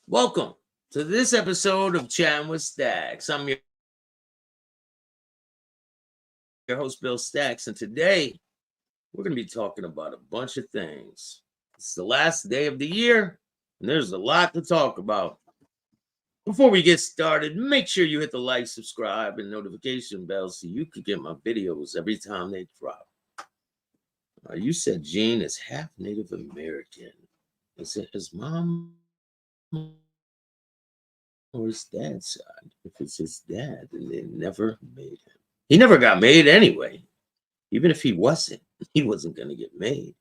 Welcome to this episode of Chattin with Staxx. I'm your host, Bill Staxx, and today we're going to be talking about a bunch of things. It's the last day of the year, and there's a lot to talk about. Before we get started, make sure you hit the like, subscribe, and notification bell so you can get my videos every time they drop. You said Gene is half Native American. Is it his mom or his dad's side? If it's his dad, then they never made him. He never got made anyway. Even if he wasn't going to get made.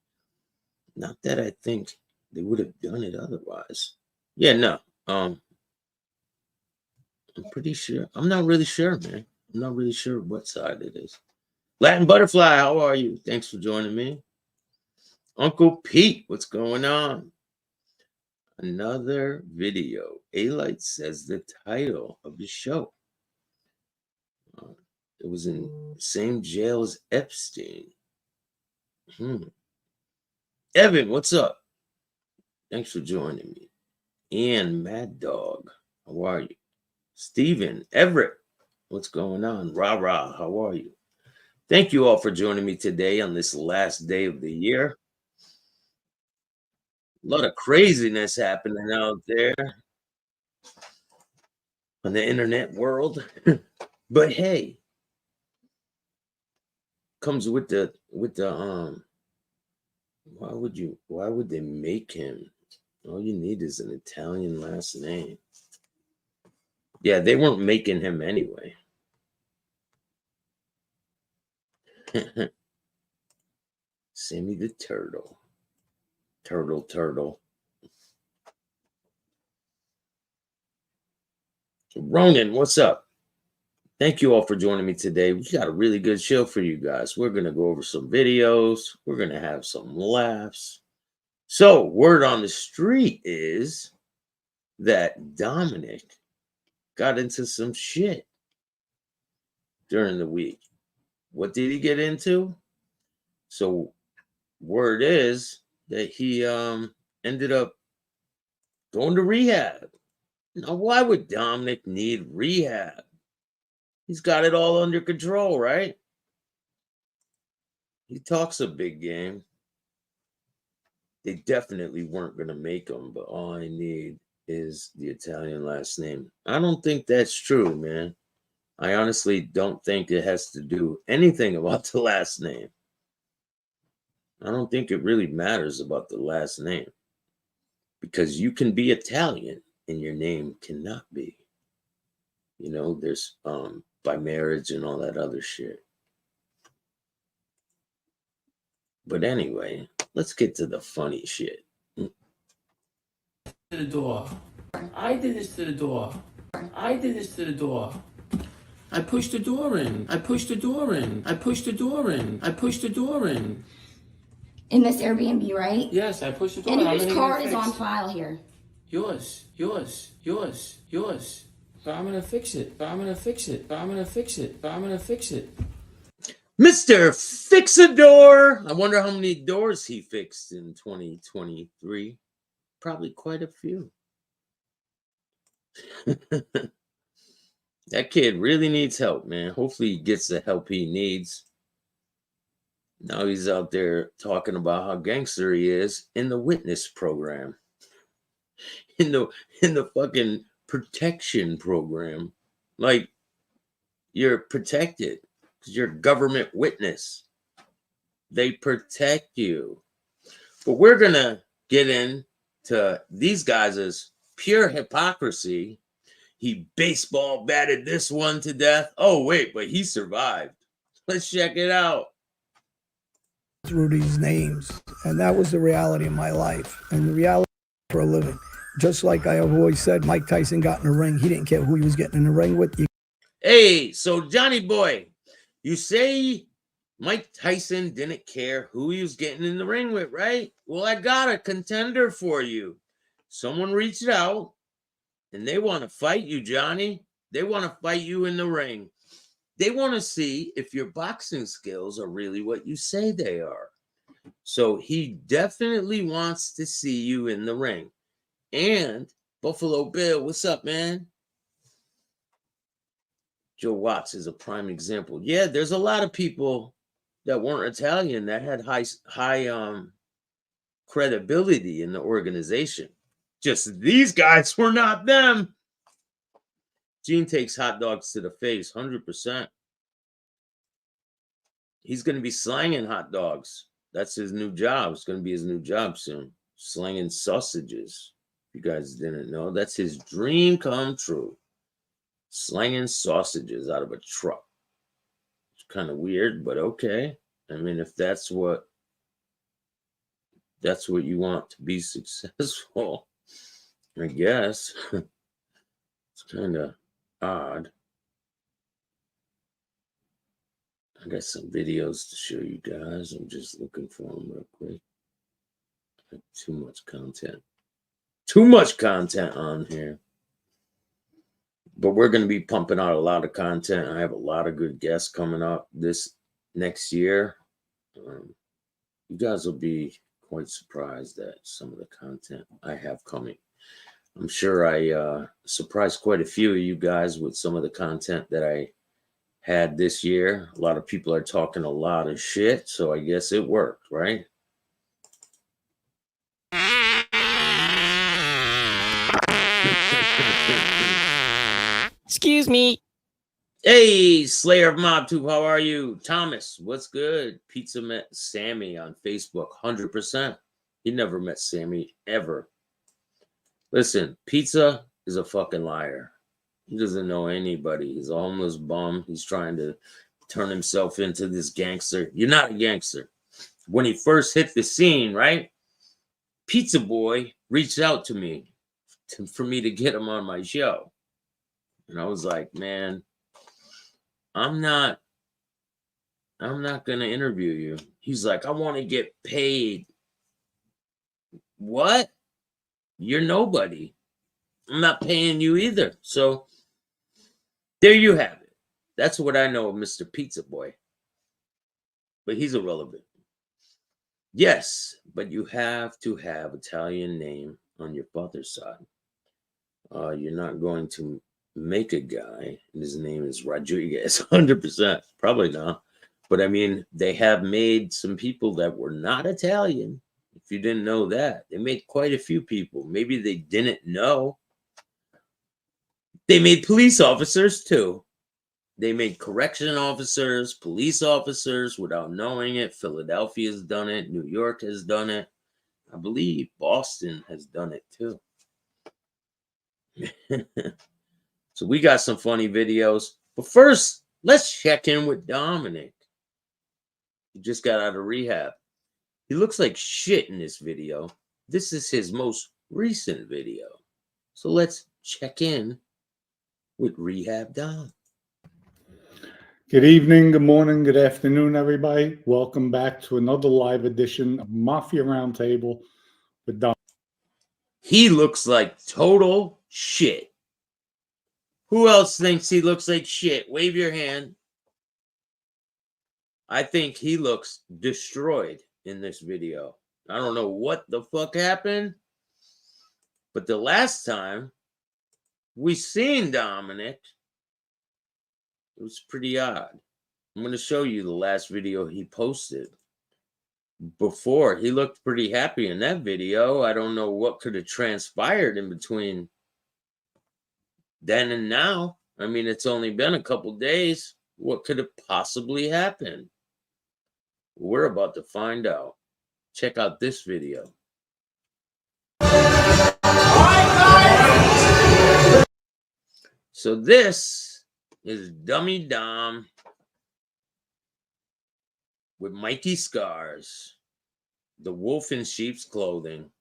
Not that I think they would have done it otherwise. Yeah, no. I'm pretty sure. I'm not really sure, man. I'm not really sure what side it is. Latin Butterfly, how are you? Thanks for joining me. Uncle Pete, what's going on? Another video. A-Light says the title of the show. It was in the same jail as Epstein. Evan, what's up? Thanks for joining me. Ian Mad Dog, how are you? Steven Everett, what's going on? Rah, how are you? Thank you all for joining me today on this last day of the year. A lot of craziness happening out there on the internet world. But hey, comes with the why would they make him? All you need is an Italian last name. Yeah, they weren't making him anyway. Sammy the Turtle. Turtle. Ronan, what's up? Thank you all for joining me today. We got a really good show for you guys. We're going to go over some videos. We're going to have some laughs. So, word on the street is that Dominic got into some shit during the week. What did he get into? So, word is that he ended up going to rehab. Now, why would Dominic need rehab? He's got it all under control, right? He talks a big game. They definitely weren't going to make him, but all I need is the Italian last name. I don't think that's true, man. I honestly don't think it has to do anything about the last name. I don't think it really matters about the last name. Because you can be Italian and your name cannot be. You know, there's by marriage and all that other shit. But anyway, let's get to the funny shit. To the door. I did this to the door. I did this to the door. I pushed the door in. I pushed the door in. I pushed the door in. I pushed the door in. In this Airbnb, right? Yes, I pushed the door. And whose card is on file here? Yours. But I'm gonna fix it. Mr. Fixador. I wonder how many doors he fixed in 2023. Probably quite a few. That kid really needs help, man. Hopefully he gets the help he needs. Now he's out there talking about how gangster he is in the witness program. In the fucking protection program. Like, you're protected. You're a government witness. They protect you. But we're going to get into these guys' pure hypocrisy. He baseball batted this one to death. Oh, wait, but he survived. Let's check it out. Through these names. And that was the reality of my life. And the reality for a living. Just like I have always said, Mike Tyson got in the ring. He didn't care who he was getting in the ring with. Hey, so Johnny boy, you say Mike Tyson didn't care who he was getting in the ring with, right? Well, I got a contender for you. Someone reached out and they want to fight you, Johnny. They want to fight you in the ring. They want to see if your boxing skills are really what you say they are. So he definitely wants to see you in the ring. Buffalo Bill, what's up, man? Joe Watts is a prime example. Yeah, there's a lot of people that weren't Italian that had high credibility in the organization. Just these guys were not them. Gene takes hot dogs to the face, 100%. He's going to be slanging hot dogs. That's his new job. It's going to be his new job soon. Slanging sausages. If you guys didn't know, that's his dream come true. Slanging sausages out of a truck. It's kind of weird, but okay. I mean, if that's what you want to be successful, I guess. It's kind of odd. I got some videos to show you guys. I'm just looking for them real quick. I have too much content. Too much content on here. But we're going to be pumping out a lot of content. I have a lot of good guests coming up this next year. You guys will be quite surprised at some of the content I have coming. I'm sure I surprised quite a few of you guys with some of the content that I had this year. A lot of people are talking a lot of shit, so I guess it worked, right? Excuse me. Hey, Slayer of MobTube, how are you? Thomas, what's good? Pizza met Sammy on Facebook, 100%. He never met Sammy, ever. Listen, Pizza is a fucking liar. He doesn't know anybody. He's a homeless bum. He's trying to turn himself into this gangster. You're not a gangster. When he first hit the scene, right? Pizza Boy reached out to me for me to get him on my show. And I was like, man, I'm not going to interview you. He's like, I want to get paid. What? You're nobody. I'm not paying you either. So there you have it. That's what I know of Mr. Pizza Boy. But he's irrelevant. Yes, but you have to have Italian name on your father's side. You're not going to make a guy, and his name is Rodriguez, 100%. Probably not. But I mean, they have made some people that were not Italian. If you didn't know that, they made quite a few people. Maybe they didn't know. They made police officers too. They made correction officers, police officers without knowing it. Philadelphia has done it. New York has done it. I believe Boston has done it too. So we got some funny videos. But first, let's check in with Dominic. He just got out of rehab. He looks like shit in this video. This is his most recent video. So let's check in with Rehab Dom. Good evening, good morning, good afternoon, everybody. Welcome back to another live edition of Mafia Roundtable with Dom. He looks like total shit. Who else thinks he looks like shit? Wave your hand. I think he looks destroyed in this video. I don't know what the fuck happened, but the last time we seen Dominic, it was pretty odd. I'm going to show you the last video he posted. Before, he looked pretty happy in that video. I don't know what could have transpired in between then and now. I mean, it's only been a couple days. What could have possibly happened? We're about to find out. Check out this video. So this is Dummy Dom with Mikey Scars, the wolf in sheep's clothing.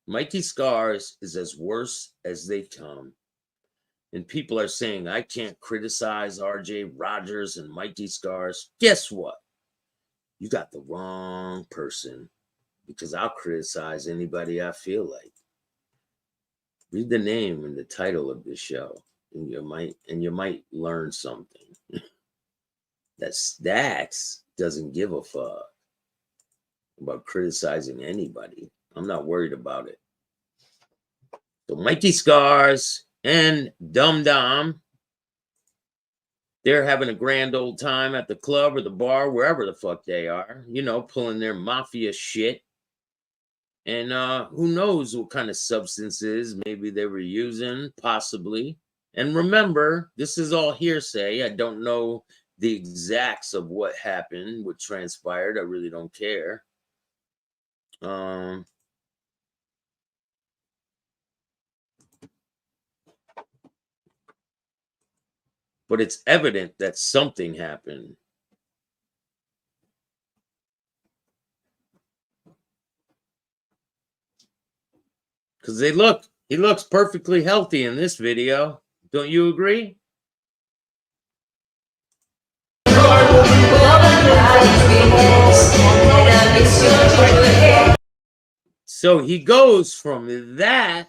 Mikey Scars is as worse as they come. And people are saying, I can't criticize RJ Rogers and Mikey Scars. Guess what? You got the wrong person, because I'll criticize anybody I feel like. Read the name and the title of this show, and you might learn something. That Staxx doesn't give a fuck about criticizing anybody. I'm not worried about it. So Mikey Scars and Dum Dum, they're having a grand old time at the club or the bar, wherever the fuck they are, you know, pulling their mafia shit. And who knows what kind of substances maybe they were using, possibly. And remember, this is all hearsay. I don't know the exacts of what happened, what transpired. I really don't care. But it's evident that something happened. Because he looks perfectly healthy in this video. Don't you agree? So he goes from that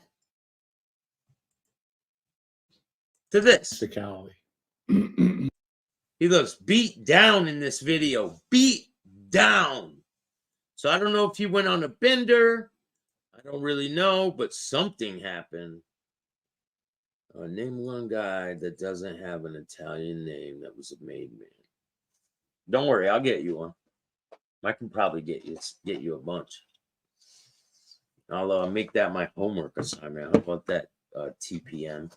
to this. Physicality. He looks beat down in this video. Beat down. So I don't know if he went on a bender. I don't really know, but something happened. Name one guy that doesn't have an Italian name that was a made man. Don't worry, I'll get you one. I can probably get you a bunch. I'll make that my homework assignment. How about that, TPM?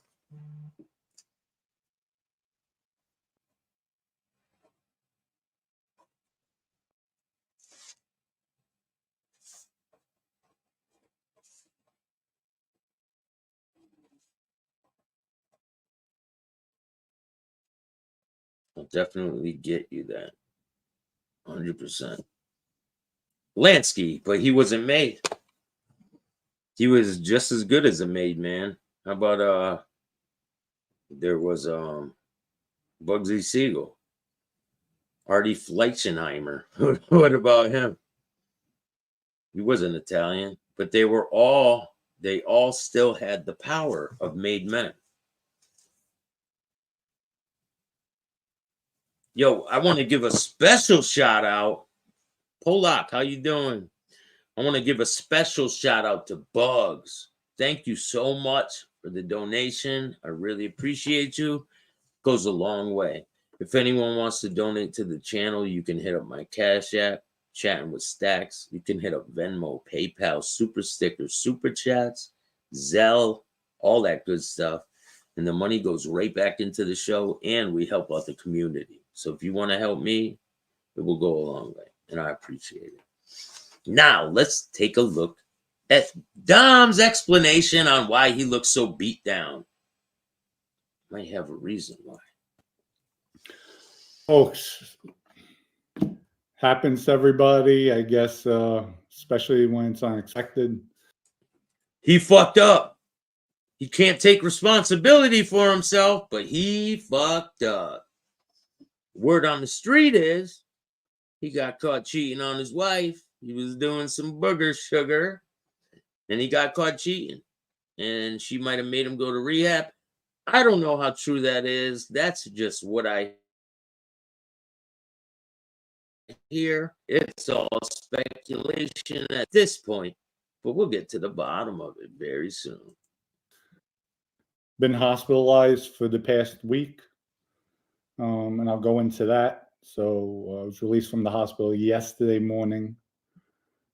I'll definitely get you that. 100%. Lansky, but he wasn't made. He was just as good as a made man. How about there was Bugsy Siegel, Artie Fleichenheimer. What about him? He wasn't Italian, but they all still had the power of made men. Yo, I want to give a special shout out. Polak, how you doing? I want to give a special shout out to Bugs. Thank you so much for the donation. I really appreciate you. Goes a long way. If anyone wants to donate to the channel, you can hit up my Cash App, Chatting with Staxx. You can hit up Venmo, PayPal, Super Stickers, Super Chats, Zelle, all that good stuff. And the money goes right back into the show, and we help out the community. So if you want to help me, it will go a long way, and I appreciate it. Now, let's take a look at Dom's explanation on why he looks so beat down. Might have a reason why. Folks, happens to everybody, I guess, especially when it's unexpected. He fucked up. He can't take responsibility for himself, but he fucked up. Word on the street is he got caught cheating on his wife. He was doing some booger sugar, and he got caught cheating. And she might have made him go to rehab. I don't know how true that is. That's just what I hear. It's all speculation at this point, but we'll get to the bottom of it very soon. Been hospitalized for the past week, and I'll go into that. So I was released from the hospital yesterday morning.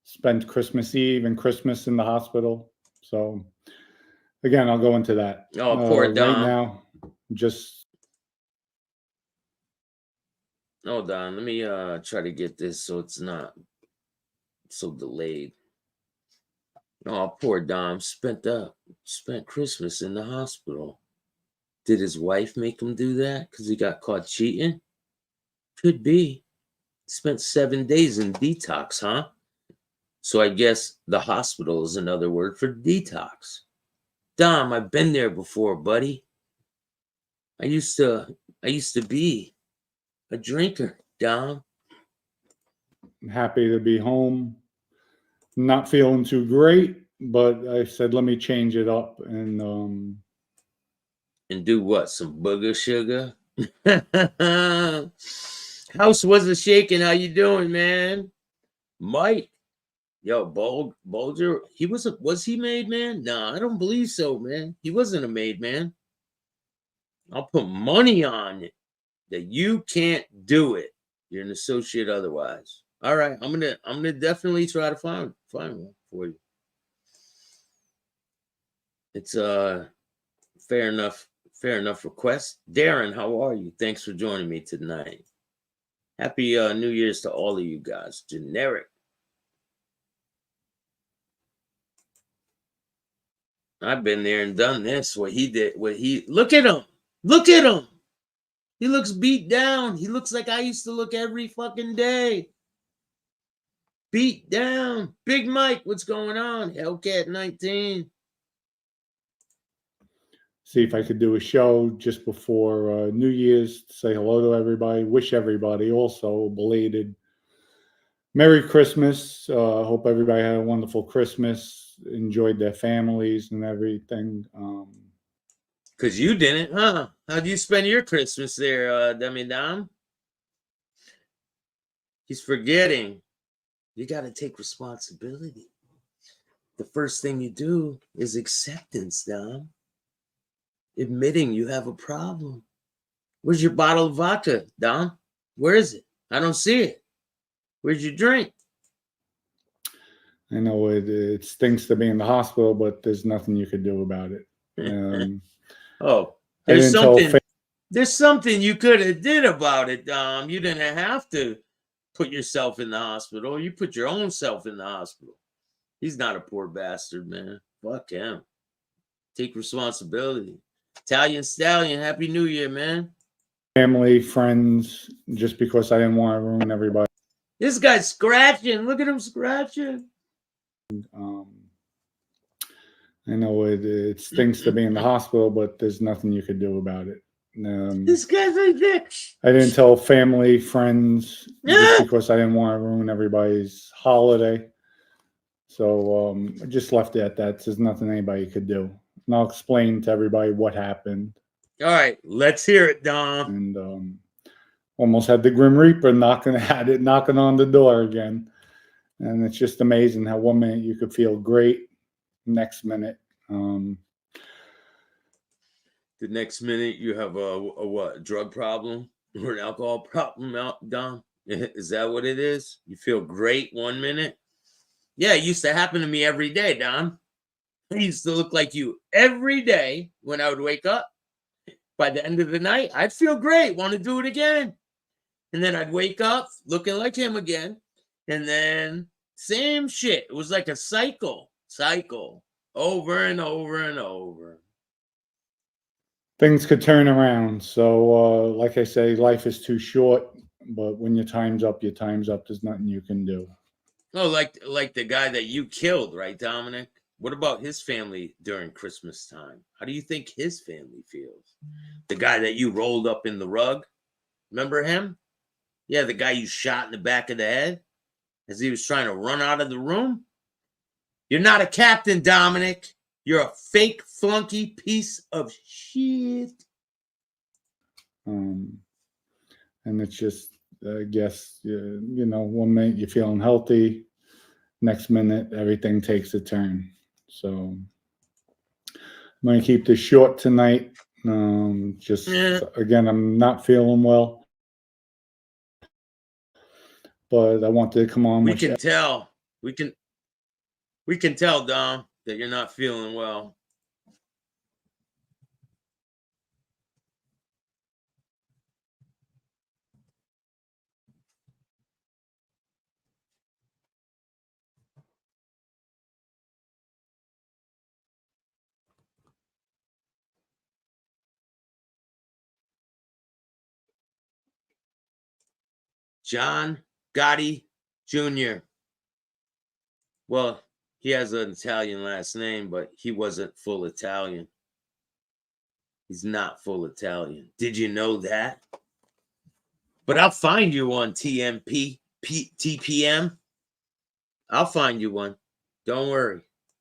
Spent Christmas Eve and Christmas in the hospital. So again, I'll go into that. Oh, poor Dom. Right now, just hold on. Let me try to get this so it's not so delayed. Oh, poor Dom spent Christmas in the hospital. Did his wife make him do that because he got caught cheating? Could be. Spent 7 days in detox, huh? So I guess the hospital is another word for detox. Dom, I've been there before, buddy. I used to be a drinker, Dom. I'm happy to be home. Not feeling too great, but I said, let me change it up and do what? Some booger sugar? House wasn't shaking. How you doing, man? Mike, Yo, Bulger, was he made man? Nah, I don't believe so, man. He wasn't a made man. I'll put money on it that you can't do it. You're an associate otherwise. All right, I'm gonna definitely try to find one for you. It's fair enough request. Darren, how are you? Thanks for joining me tonight. Happy New Year's to all of you guys. Generic. I've been there and done this. Look at him. Look at him. He looks beat down. He looks like I used to look every fucking day. Beat down. Big Mike, what's going on? Hellcat 19. See if I could do a show just before New Year's to say hello to everybody. Wish everybody also a belated Merry Christmas. Hope everybody had a wonderful Christmas, enjoyed their families and everything. Because you didn't, huh? How'd you spend your Christmas there, Dom? He's forgetting. You got to take responsibility. The first thing you do is acceptance, Dom. Admitting you have a problem. Where's your bottle of vodka, Dom? Where is it? I don't see it. Where'd you drink? I know it stinks to be in the hospital, but there's nothing you could do about it. There's something you could have did about it, Dom. You didn't have to put yourself in the hospital. You put your own self in the hospital. He's not a poor bastard, man. Fuck him. Take responsibility. Italian Stallion, Happy New Year, man. Family, friends, just because I didn't want to ruin everybody. This guy's scratching. Look at him scratching. I know it stinks to be in the hospital, but there's nothing you could do about it. This guy's like this. I didn't tell family, friends, just because I didn't want to ruin everybody's holiday. So I just left it at that. There's nothing anybody could do. And I'll explain to everybody what happened. All right, let's hear it, Dom. And almost had the Grim Reaper knocking on the door again. And it's just amazing how 1 minute you could feel great, next minute. The next minute you have a what? Drug problem or an alcohol problem, Dom? Is that what it is? You feel great 1 minute? Yeah, it used to happen to me every day, Dom. I used to look like you every day when I would wake up. By the end of the night, I'd feel great, want to do it again. And then I'd wake up looking like him again. And then same shit. It was like a cycle, over and over and over. Things could turn around. So, like I say, life is too short. But when your time's up, your time's up. There's nothing you can do. Oh, like the guy that you killed, right, Dominic? What about his family during Christmas time? How do you think his family feels? The guy that you rolled up in the rug? Remember him? Yeah, the guy you shot in the back of the head as he was trying to run out of the room? You're not a captain, Dominic. You're a fake flunky piece of shit. And it's just, I guess, 1 minute you're feeling healthy. Next minute, everything takes a turn. So I'm going to keep this short tonight. Again, I'm not feeling well. But I wanted to come on. We can tell, Dom, that you're not feeling well. John Gotti Jr. Well, he has an Italian last name, but he wasn't full Italian. He's not full Italian. Did you know that? But I'll find you one, TPM. I'll find you one. Don't worry.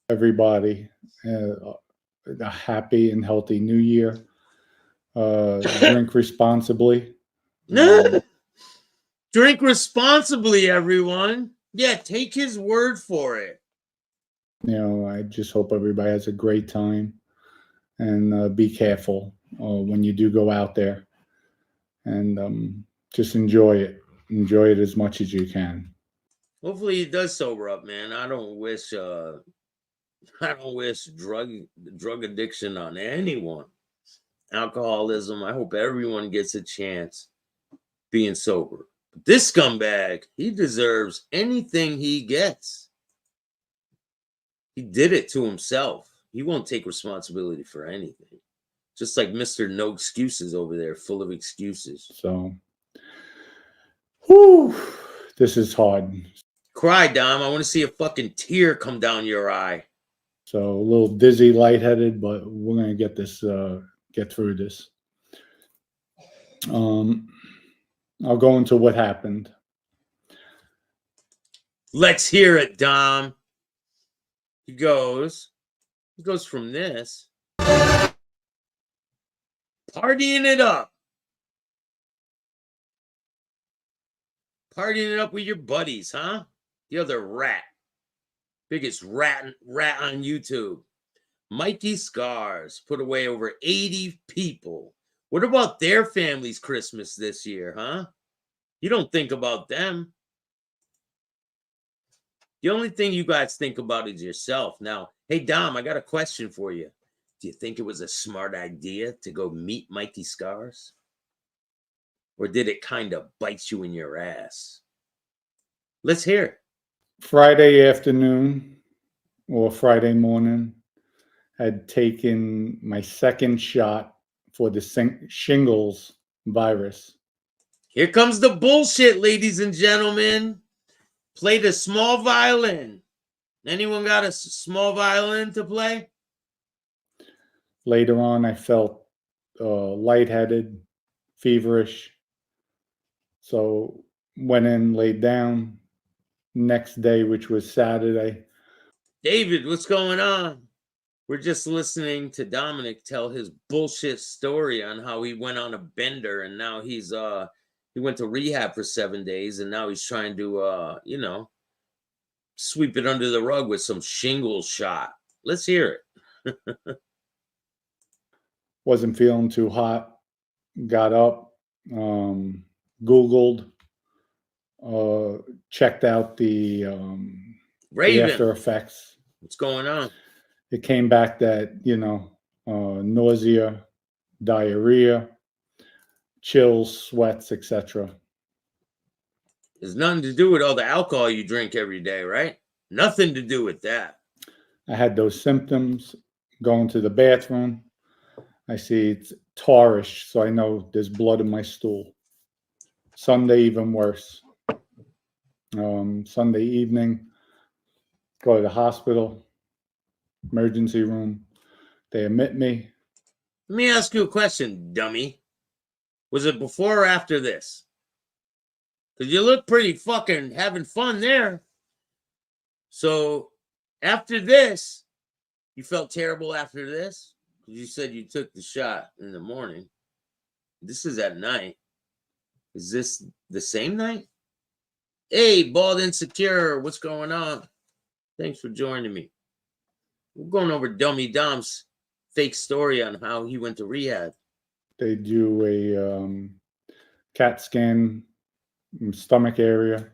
Everybody, a happy and healthy New Year. Drink responsibly. Drink responsibly, everyone. Yeah, take his word for it. You know, I just hope everybody has a great time, and be careful when you do go out there, and just enjoy it. Enjoy it as much as you can. Hopefully he does sober up, man. I don't wish drug addiction on anyone. Alcoholism. I hope everyone gets a chance being sober. But this scumbag, he deserves anything he gets. He did it to himself. He won't take responsibility for anything. Just like Mr. No Excuses over there, full of excuses. So, whew, this is hard. Cry, Dom. I want to see a fucking tear come down your eye. So a little dizzy, lightheaded, but we're gonna get this, get through this. I'll go into what happened. Let's hear it, Dom. He goes from this. Partying it up. Partying it up with your buddies, huh? The other rat. Biggest rat on YouTube. Mikey Scars put away over 80 people. What about their family's Christmas this year, huh? You don't think about them. The only thing you guys think about is yourself. Now, hey, Dom, I got a question for you. Do you think it was a smart idea to go meet Mikey Scars? Or did it kind of bite you in your ass? Let's hear it. Friday afternoon or Friday morning, had taken my second shot for the shingles virus. Here comes the bullshit, ladies and gentlemen. Play the small violin. Anyone got a small violin to play? Later on, I felt lightheaded, feverish. So went in, laid down. Next day, which was Saturday. David, what's going on? We're just listening to Dominic tell his bullshit story on how he went on a bender and now he went to rehab for 7 days and now he's trying to sweep it under the rug with some shingles shot. Let's hear it. Wasn't feeling too hot. Got up, Googled, checked out the after effects. What's going on? It came back that, nausea, diarrhea, chills, sweats, etc. There's nothing to do with all the alcohol you drink every day, right? Nothing to do with that. I had those symptoms. Going to the bathroom, I see it's tarish, so I know there's blood in my stool. Sunday, even worse. Sunday evening, go to the hospital, emergency room. They admit me. Let me ask you a question, dummy. Was it before or after this? Because you look pretty fucking having fun there. So after this, you felt terrible after this? Because you said you took the shot in the morning. This is at night. Is this the same night? Hey, Bald Insecure, what's going on? Thanks for joining me. We're going over Dummy Dom's fake story on how he went to rehab. They do a CAT scan, stomach area.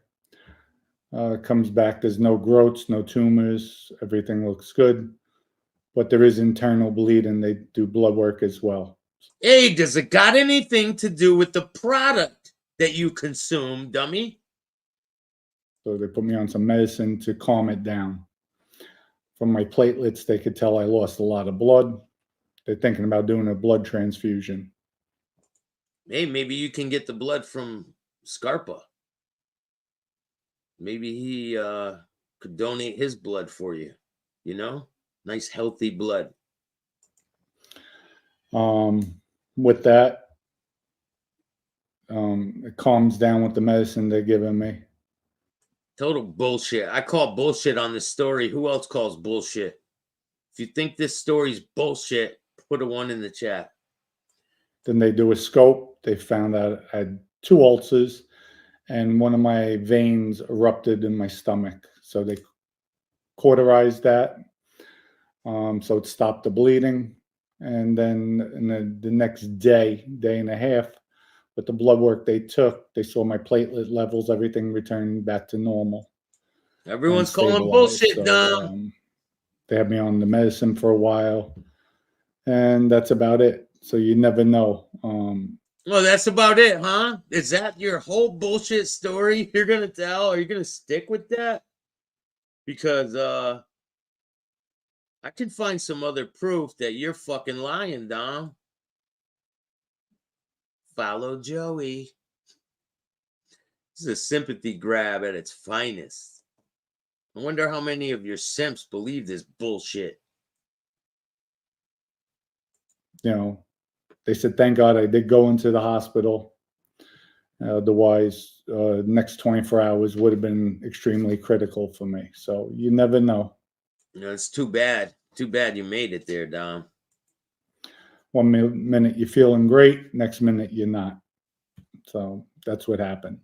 Comes back, there's no growths, no tumors. Everything looks good. But there is internal bleeding. They do blood work as well. Hey, does it got anything to do with the product that you consume, dummy? So they put me on some medicine to calm it down. From my platelets, they could tell I lost a lot of blood. They're thinking about doing a blood transfusion. Hey, maybe you can get the blood from Scarpa. Maybe he could donate his blood for you. You know? Nice, healthy blood. With that, it calms down with the medicine they're giving me. Total bullshit. I call bullshit on this story. Who else calls bullshit? If you think this story's bullshit, put a 1 in the chat. Then they do a scope. They found out I had 2 ulcers and one of my veins erupted in my stomach. So they cauterized that. So it stopped the bleeding. And then in the next day and a half, with the blood work they took, they saw my platelet levels, everything returned back to normal. Everyone's calling Stabilized. bullshit, So, Dom. they had me on the medicine for a while, and that's about it. So you never know. Well, that's about it, huh? Is that your whole bullshit story you're gonna tell? Are you gonna stick with that? Because I can find some other proof that you're fucking lying, Dom. Follow Joey. This is a sympathy grab at its finest. I wonder how many of your simps believe this bullshit. You know, they said, thank God I did go into the hospital. Otherwise, next 24 hours would have been extremely critical for me. So you never know. You know, it's too bad. Too bad you made it there, Dom. One minute you're feeling great, next minute you're not. So that's what happened.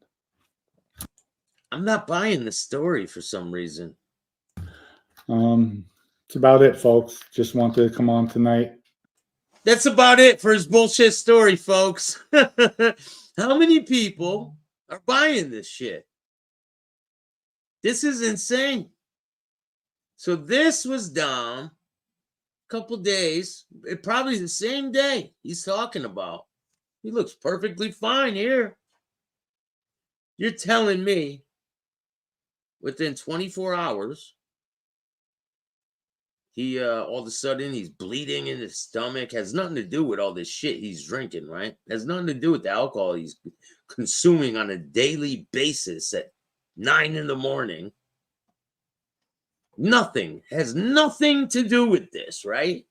I'm not buying the story for some reason. It's about it, folks. Just wanted to come on tonight. That's about it for his bullshit story, folks. How many people are buying this shit? This is insane. So this was Dom. A couple days, probably the same day he's talking about. He looks perfectly fine here. You're telling me within 24 hours, he all of a sudden he's bleeding in his stomach. Has nothing to do with all this shit he's drinking, right? Has nothing to do with the alcohol he's consuming on a daily basis at 9 in the morning. Nothing. Has nothing to do with this, right?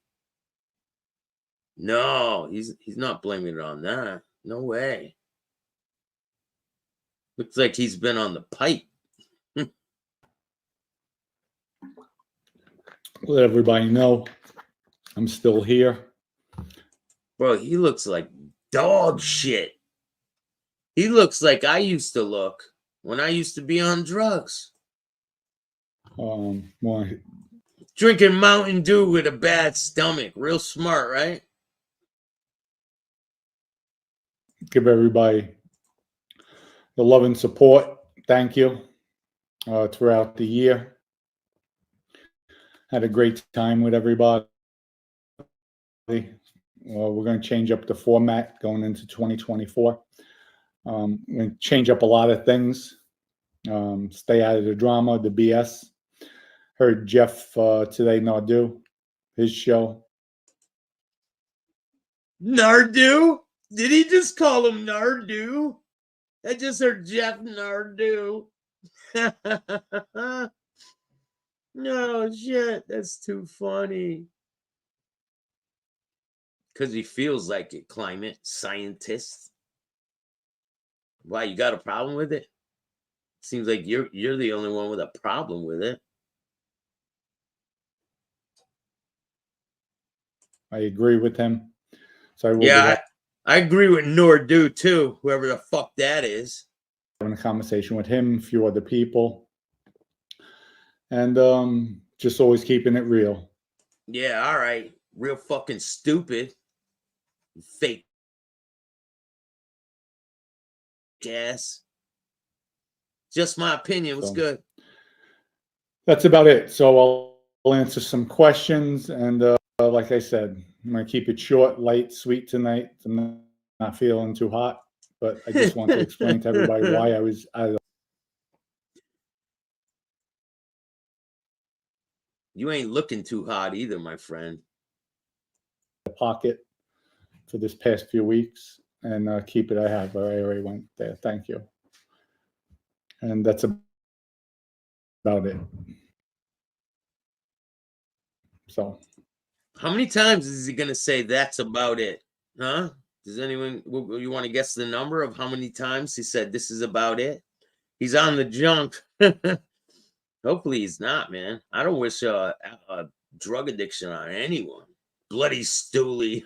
No, he's not blaming it on that. No way. Looks like he's been on the pipe. Let everybody know I'm still here. Bro, he looks like dog shit. He looks like I used to look when I used to be on drugs. Well, Drinking Mountain Dew with a bad stomach. Real smart, right? give everybody the love and support. Thank you throughout the year. Had a great time with everybody. Well, we're going to change up the format going into 2024. We're going to change up a lot of things. Stay out of the drama, the BS. Heard Jeff today, Nardu, his show. Nardu? Did he just call him Nardu? I just heard Jeff Nardu. No shit, that's too funny. Because he feels like it, climate scientist. Why, you got a problem with it? Seems like you're the only one with a problem with it. I agree with him. So I agree with Nordu too, whoever the fuck that is. Having a conversation with him, a few other people, and just always keeping it real. Yeah, all right. Real fucking stupid. Fake ass. Just my opinion. What's good? That's about it. So I'll answer some questions, and like I said, I'm gonna keep it short, light, sweet tonight. I'm not feeling too hot, but I just want to explain to everybody why I was out of the You ain't looking too hot either, my friend. pocket for this past few weeks, and keep it. I already went there. Thank you. And that's about it. So, how many times is he gonna say that's about it? Huh? Does anyone, you want to guess the number of how many times he said this is about it? He's on the junk. Hopefully he's not, man. I don't wish a drug addiction on anyone. Bloody stoolie.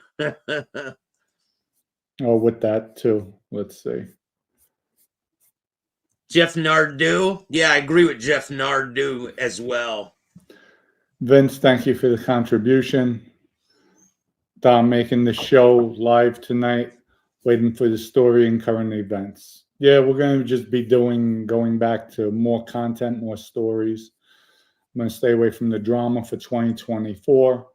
with that too, let's see. Jeff Nardu. Yeah, I agree with Jeff Nardu as well. Vince, thank you for the contribution. Dom making the show live tonight, waiting for the story and current events. Yeah, we're going to just be going back to more content, more stories. I'm going to stay away from the drama for 2024.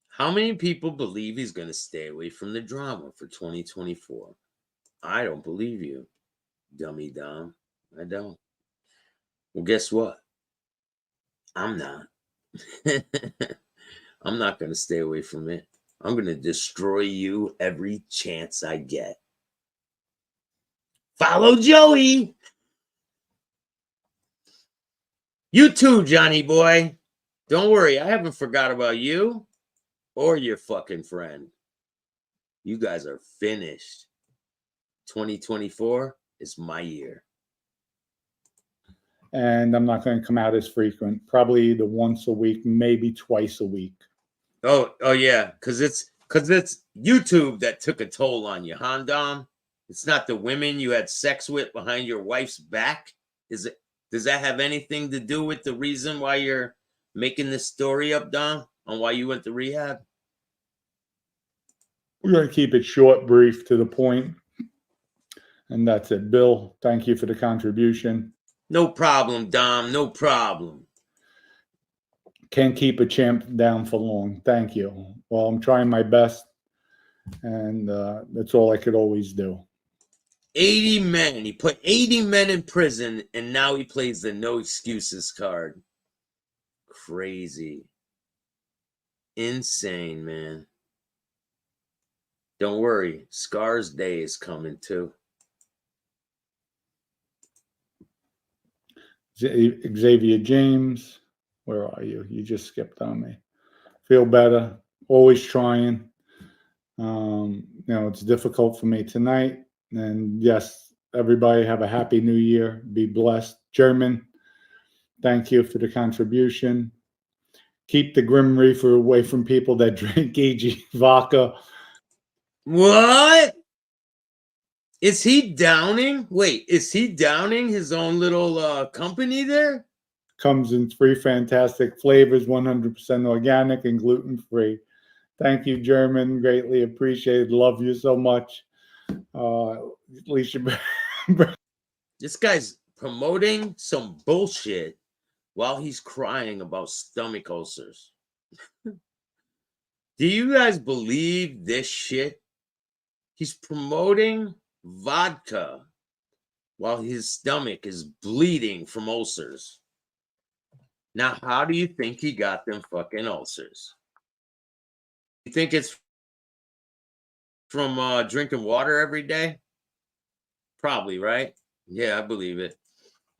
How many people believe he's going to stay away from the drama for 2024? I don't believe you, dummy Dom. I don't. Well, guess what? I'm not. I'm not going to stay away from it. I'm going to destroy you every chance I get. Follow Joey. You too, Johnny boy. Don't worry, I haven't forgot about you or your fucking friend. You guys are finished. 2024 is my year. And I'm not going to come out as frequent. Probably the once a week, maybe twice a week. Oh yeah, because it's YouTube that took a toll on you, huh, Dom? It's not the women you had sex with behind your wife's back. Is it? Does that have anything to do with the reason why you're making this story up, Dom, on why you went to rehab? We're going to keep it short, brief, to the point. And that's it. Bill, thank you for the contribution. No problem, Dom. No problem. Can't keep a champ down for long. Thank you. Well, I'm trying my best, and that's all I could always do. 80 men. He put 80 men in prison, and now he plays the no excuses card. Crazy. Insane, man. Don't worry. Scar's day is coming, too. Xavier James, where are you? You just skipped on me. Feel better. Always trying. It's difficult for me tonight. And yes, everybody have a happy new year. Be blessed. German, thank you for the contribution. Keep the Grim Reaper away from people that drink AG vodka. What? Is he downing? Wait, is he downing his own little company there? Comes in 3 fantastic flavors, 100% organic and gluten-free. Thank you, German. Greatly appreciated. Love you so much. Alicia. This guy's promoting some bullshit while he's crying about stomach ulcers. Do you guys believe this shit? He's promoting vodka while his stomach is bleeding from ulcers. Now, how do you think he got them fucking ulcers? You think it's from drinking water every day? Probably, right? Yeah, I believe it.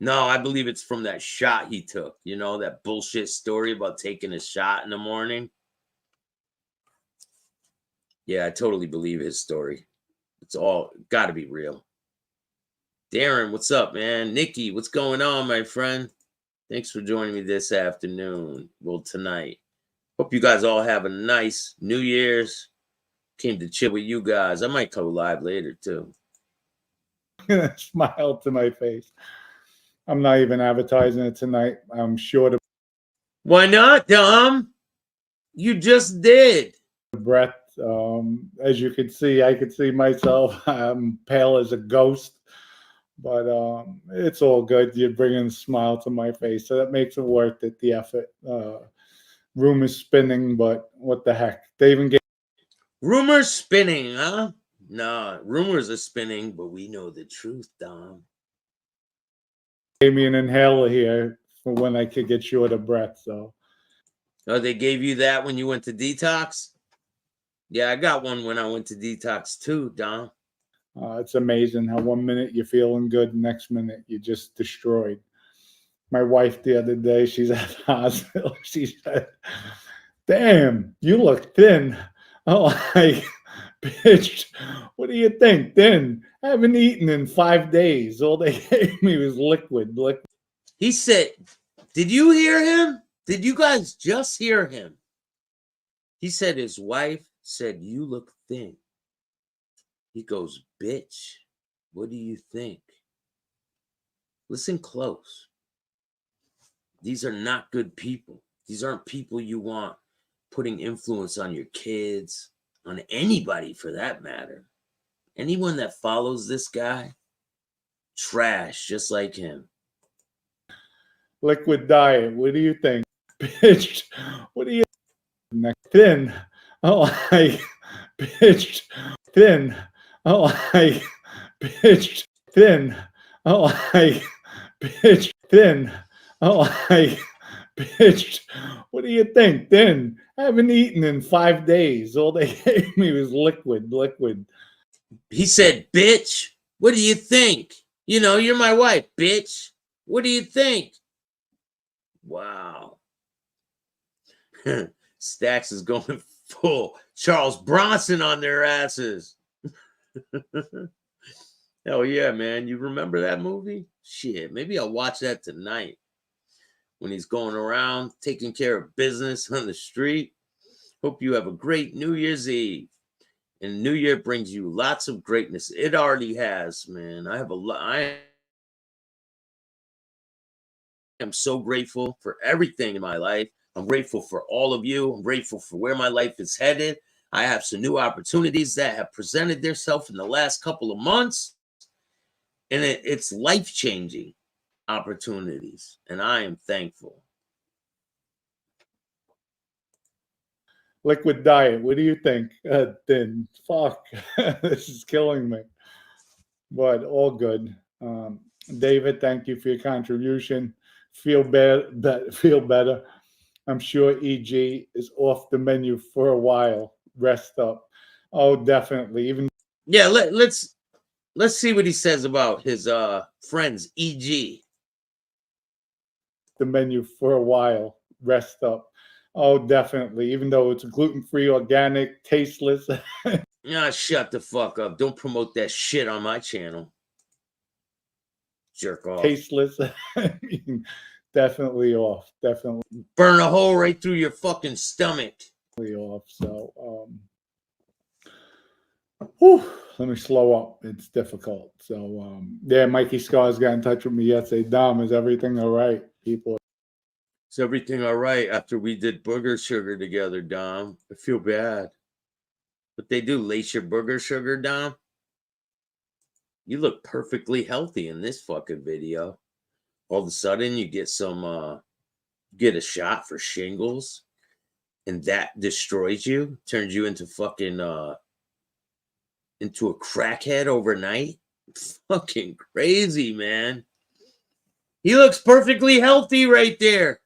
No, I believe it's from that shot he took. You know, that bullshit story about taking a shot in the morning. Yeah, I totally believe his story. It's all got to be real. Darren, what's up, man? Nikki, what's going on, my friend? Thanks for joining me this afternoon. Well, tonight. Hope you guys all have a nice New Year's. Came to chill with you guys. I might come live later, too. Smile to my face. I'm not even advertising it tonight. I'm sure to. Why not, Dom? You just did. Breath. As you can see, I could see myself. I'm pale as a ghost, but it's all good. You're bringing a smile to my face, so that makes it worth it. The effort. Room is spinning, but what the heck? They even get rumors spinning, huh? Nah, rumors are spinning, but we know the truth, Dom. gave me an inhaler here for when I could get short of breath. So, oh, they gave you that when you went to detox? Yeah, I got one when I went to detox too, Dom. It's amazing how 1 minute you're feeling good, next minute you're just destroyed. My wife the other day, she's at the hospital. She said, "Damn, you look thin." Oh, like, bitch, what do you think? Thin? I haven't eaten in 5 days. All they gave me was liquid. He said, did you hear him? Did you guys just hear him? He said his wife said, "You look thin." He goes, "Bitch, what do you think?" Listen close. These are not good people. These aren't people you want putting influence on your kids, on anybody for that matter. Anyone that follows this guy, trash, just like him. Liquid diet. What do you think? Bitch. What do you thin? Oh, like bitch. Thin. Oh, like bitch. Thin. Oh, like bitch. Thin. Oh, like bitch. What do you think? Thin. I haven't eaten in 5 days. All they gave me was liquid. He said, bitch, what do you think? You know, you're my wife, bitch. What do you think? Wow. Staxx is going full Charles Bronson on their asses. Hell yeah, man. You remember that movie? Shit, maybe I'll watch that tonight when he's going around taking care of business on the street. Hope you have a great New Year's Eve. And New Year brings you lots of greatness. It already has, man. I am so grateful for everything in my life. I'm grateful for all of you. I'm grateful for where my life is headed. I have some new opportunities that have presented themselves in the last couple of months. And it's life-changing opportunities. And I am thankful. Liquid diet. What do you think? Thin. Fuck. This is killing me. But all good. David, thank you for your contribution. Feel better. I'm sure EG is off the menu for a while. Rest up. Oh, definitely. Even Yeah, let's see what he says about his friends, EG. the menu for a while. Rest up. Oh, definitely. Even though it's gluten-free, organic, tasteless. Ah, shut the fuck up. Don't promote that shit on my channel. Jerk off. Tasteless. I mean, definitely off. Definitely Burn a hole right through your fucking stomach. off. So, whew, let me slow up. It's difficult. So, yeah, Mikey Scars got in touch with me yesterday. Dom, is everything all right? People. Is everything all right after we did booger sugar together, Dom? I feel bad. What they do, lace your booger sugar, Dom? You look perfectly healthy in this fucking video. All of a sudden, you get some, get a shot for shingles, and that destroys you, turns you into fucking, into a crackhead overnight. Fucking crazy, man. He looks perfectly healthy right there.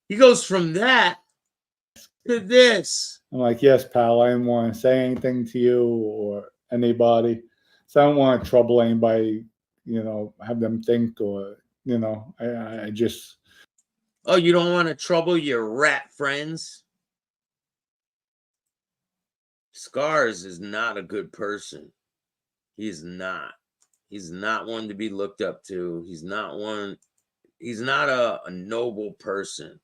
He goes from that to this. I'm like, yes, pal. I didn't want to say anything to you or anybody. So I don't want to trouble anybody, have them think or, I just. Oh, you don't want to trouble your rat friends? Scars is not a good person. He's not. He's not one to be looked up to. He's not a noble person.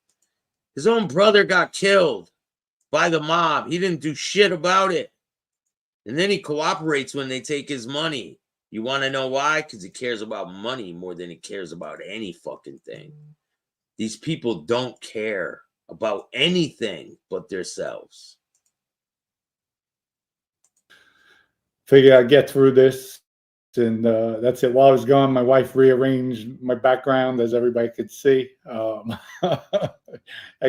His own brother got killed by the mob. He didn't do shit about it. And then he cooperates when they take his money. You want to know why? Because he cares about money more than he cares about any fucking thing. These people don't care about anything but themselves. Figure I'd get through this. And that's it. While I was gone, my wife rearranged my background, as everybody could see. I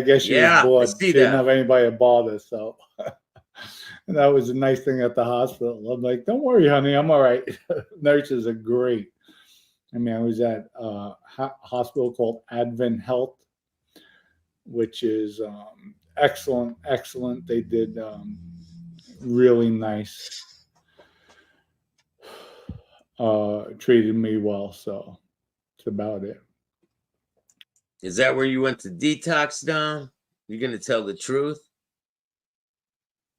guess she was bored. She didn't have anybody to bother. So and that was a nice thing at the hospital. I'm like, don't worry, honey. I'm all right. Nurses are great. I mean, I was at a hospital called Advent Health, which is excellent. They did really nice. Treated me well, so it's about it. Is that where you went to detox, Dom? You're gonna tell the truth?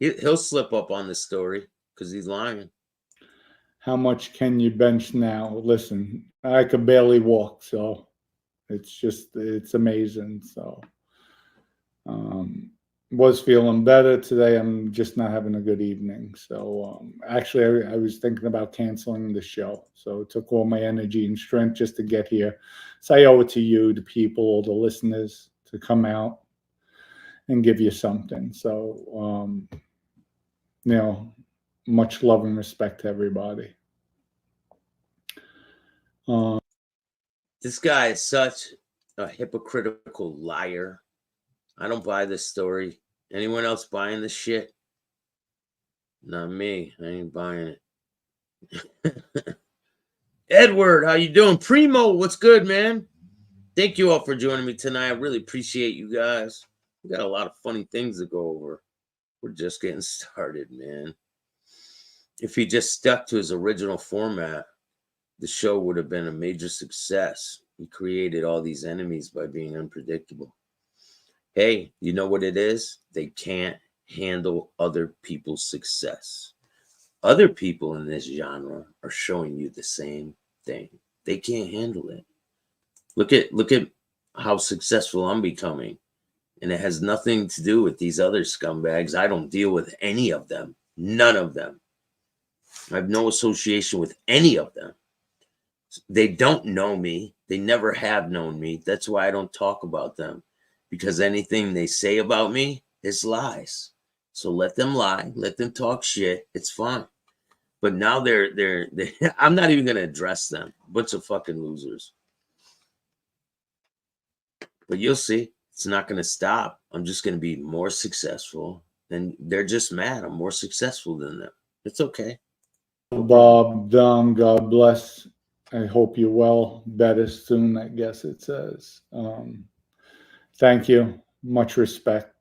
He'll slip up on the story because he's lying. How much can you bench now? Listen, I could barely walk, so it's amazing. So was feeling better today. I'm just not having a good evening. So actually, I was thinking about canceling the show. So it took all my energy and strength just to get here. So I owe it to you, the people, all the listeners, to come out and give you something. So, you know, much love and respect to everybody. This guy is such a hypocritical liar. I don't buy this story. Anyone else buying this shit? Not me. I ain't buying it. Edward, how you doing? Primo, what's good, man? Thank you all for joining me tonight. I really appreciate you guys. We got a lot of funny things to go over. We're just getting started, man. If he just stuck to his original format, the show would have been a major success. He created all these enemies by being unpredictable. Hey, you know what it is? They can't handle other people's success. Other people in this genre are showing you the same thing. They can't handle it. Look at how successful I'm becoming. And it has nothing to do with these other scumbags. I don't deal with any of them. None of them. I have no association with any of them. They don't know me. They never have known me. That's why I don't talk about them. Because anything they say about me is lies. So let them lie. Let them talk shit. It's fine. But now they're I'm not even going to address them. Bunch of fucking losers. But you'll see. It's not going to stop. I'm just going to be more successful. And they're just mad. I'm more successful than them. It's okay. Bob, Dom, God bless. I hope you're well. Better soon, I guess it says. Thank you. Much respect.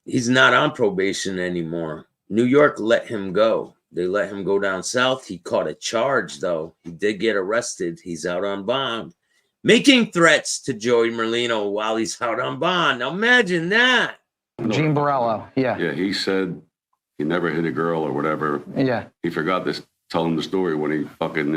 He's not on probation anymore. New York let him go. They let him go down south. He caught a charge, though. He did get arrested. He's out on bond. Making threats to Joey Merlino while he's out on bond. Now imagine that. Gene Borello, yeah. Yeah, he said he never hit a girl or whatever. Yeah. He forgot to tell him the story when he fucking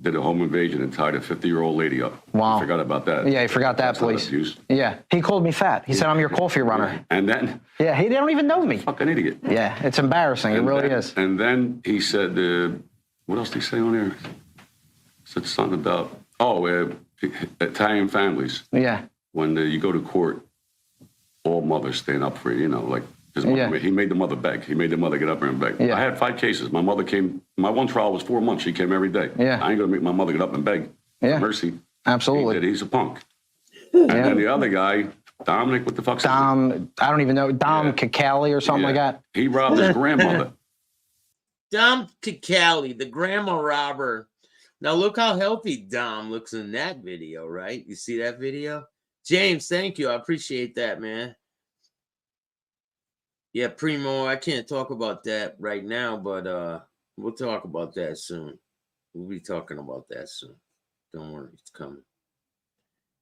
did a home invasion and tied a 50-year-old lady up. Wow. He forgot about that. Yeah, he forgot that, That's not please. abuse. Yeah, he called me fat. He said I'm your coffee runner. And then... Yeah, they don't even know me. Fucking idiot. Yeah, it's embarrassing. It really is. And then he said, what else did he say on there? Said something about, Italian families. Yeah. When you go to court, all mothers stand up for you, you know, like his mother. Yeah. He made the mother beg. He made the mother get up there and beg. Yeah. I had 5 cases. My mother came, my one trial was 4 months. She came every day. Yeah. I ain't going to make my mother get up and beg. Yeah. Mercy. Absolutely. He did. He's a punk. And then the other guy, Dominic, what the fuck's his name? Dom, I don't even know, Dom Cacali or something like that. He robbed his grandmother. Dom Cicali, the grandma robber. Now look how healthy Dom looks in that video, right? You see that video? James, thank you. I appreciate that, man. Yeah, Primo, I can't talk about that right now, but we'll talk about that soon. We'll be talking about that soon. Don't worry, it's coming.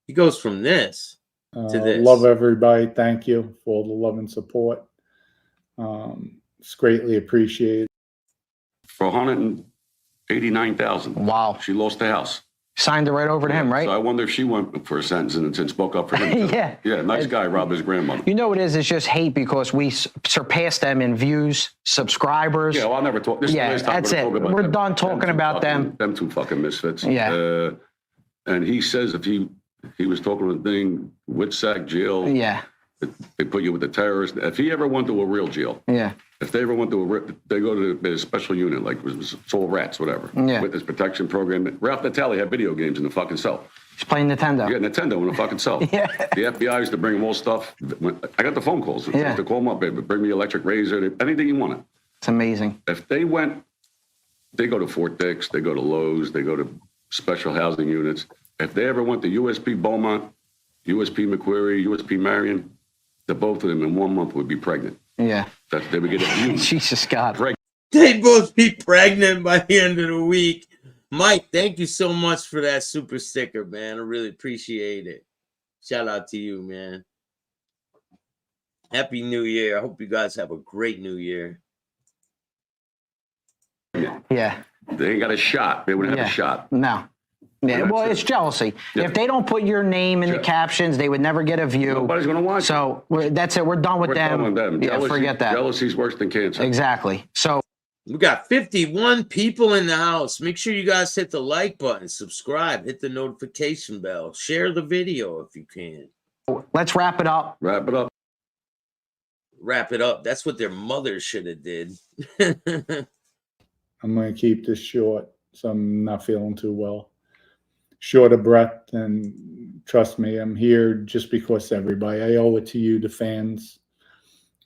He goes from this to this. Love everybody. Thank you for all the love and support. It's greatly appreciated. For $189,000. Wow. She lost the house. Signed it right over to him, right? So I wonder if she went for a sentence and spoke up for him. Yeah. Yeah, nice guy, robbed his grandmother. You know what it is? It's just hate because we surpassed them in views, subscribers. Yeah, well, I'll never talk. This Yeah, is the last time that's I'm it. gonna talk about We're them. done talking about them. Them two fucking misfits. Yeah. And he says if he was talking to the thing, Whitsack jail. Yeah. They put you with the terrorists. If he ever went to a real jail. Yeah. If they ever went to they go to a special unit, like it was all rats, whatever. Yeah. Witness protection program. Ralph Natale had video games in the fucking cell. He's playing Nintendo. Yeah, Nintendo in the fucking cell. Yeah. The FBI used to bring him all stuff. I got the phone calls. Yeah. To call him up, baby, bring me electric razor, anything you wanted. It's amazing. If they went, they go to Fort Dix, they go to Lowe's, they go to special housing units. If they ever went to USP Beaumont, USP McQuarrie, USP Marion, the both of them in 1 month would be pregnant. Yeah. They would get abused. Jesus God. They'd both be pregnant by the end of the week. Mike, thank you so much for that super sticker, man. I really appreciate it. Shout out to you, man. Happy New Year. I hope you guys have a great New Year. Yeah. They ain't got a shot. They wouldn't have a shot. No. Yeah, well, it's jealousy. Yeah. If they don't put your name in the Sure. captions, they would never get a view. Nobody's going to watch it. So that's it. We're done with We're them. done with them. Yeah, Jealousy, forget that. Jealousy's worse than cancer. Exactly. So We got 51 people in the house. Make sure you guys hit the like button, subscribe, hit the notification bell, share the video if you can. let's wrap it up. Wrap it up. Wrap it up. That's what their mother should have did. I'm going to keep this short, so I'm not feeling too well. Short of breath, and trust me, I'm here just because everybody. I owe it to you, the fans,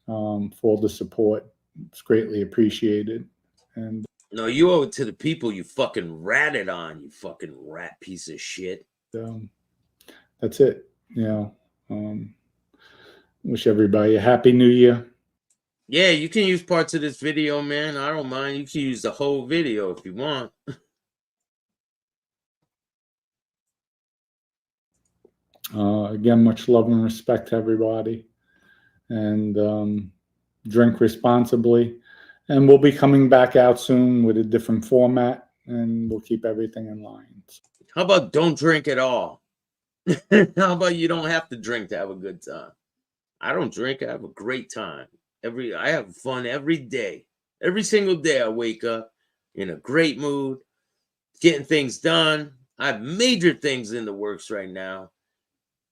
for all the support. It's greatly appreciated. And No, you owe it to the people you fucking ratted on, you fucking rat piece of shit. that's it. Wish everybody a happy new year. Yeah, you can use parts of this video, man. I don't mind. You can use the whole video if you want. Again, much love and respect to everybody. And drink responsibly. And we'll be coming back out soon with a different format, and we'll keep everything in line. How about don't drink at all? How about you don't have to drink to have a good time? I don't drink. I have a great time. I have fun every day. Every single day I wake up in a great mood, getting things done. I have major things in the works right now.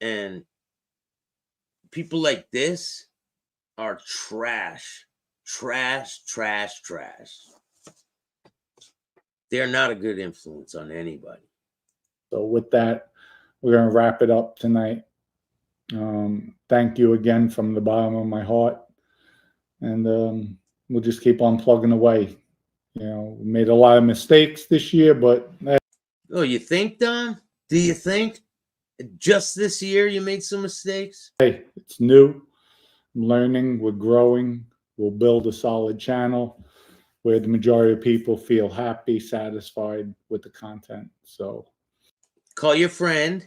And people like this are trash. Trash. They're not a good influence on anybody. So with that, we're going to wrap it up tonight. Thank you again from the bottom of my heart. And we'll just keep on plugging away. We made a lot of mistakes this year, but... Oh, you think, Don? Do you think just this year you made some mistakes? Hey, it's new. I'm learning. We're growing. We'll build a solid channel where the majority of people feel happy, satisfied with the content. So call your friend,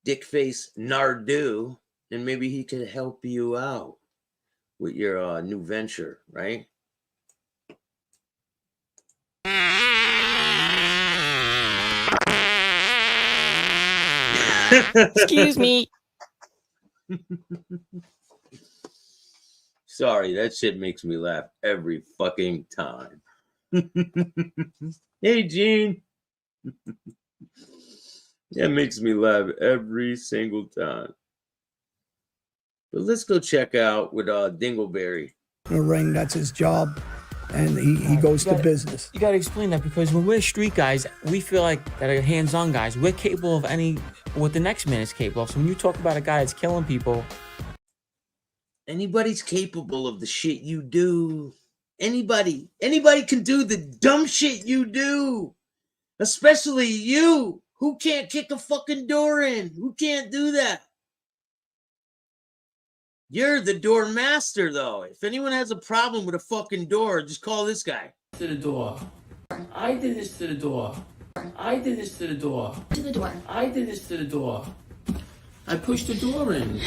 Dickface Nardu, and maybe he could help you out with your new venture, right? Excuse me. Sorry, that shit makes me laugh every fucking time. Hey, Gene. That makes me laugh every single time. But let's go check out with Dingleberry. In a ring, that's his job, and he goes to business. You gotta explain that, because when we're street guys, we feel like that are hands-on guys. We're capable of what the next man is capable of. So when you talk about a guy that's killing people, anybody's capable of the shit you do. Anybody can do the dumb shit you do. Especially you, who can't kick a fucking door in. Who can't do that? You're the door master, though. If anyone has a problem with a fucking door, just call this guy. To the door. I did this to the door. I did this to the door. To the door. I did this to the door. I pushed the door in.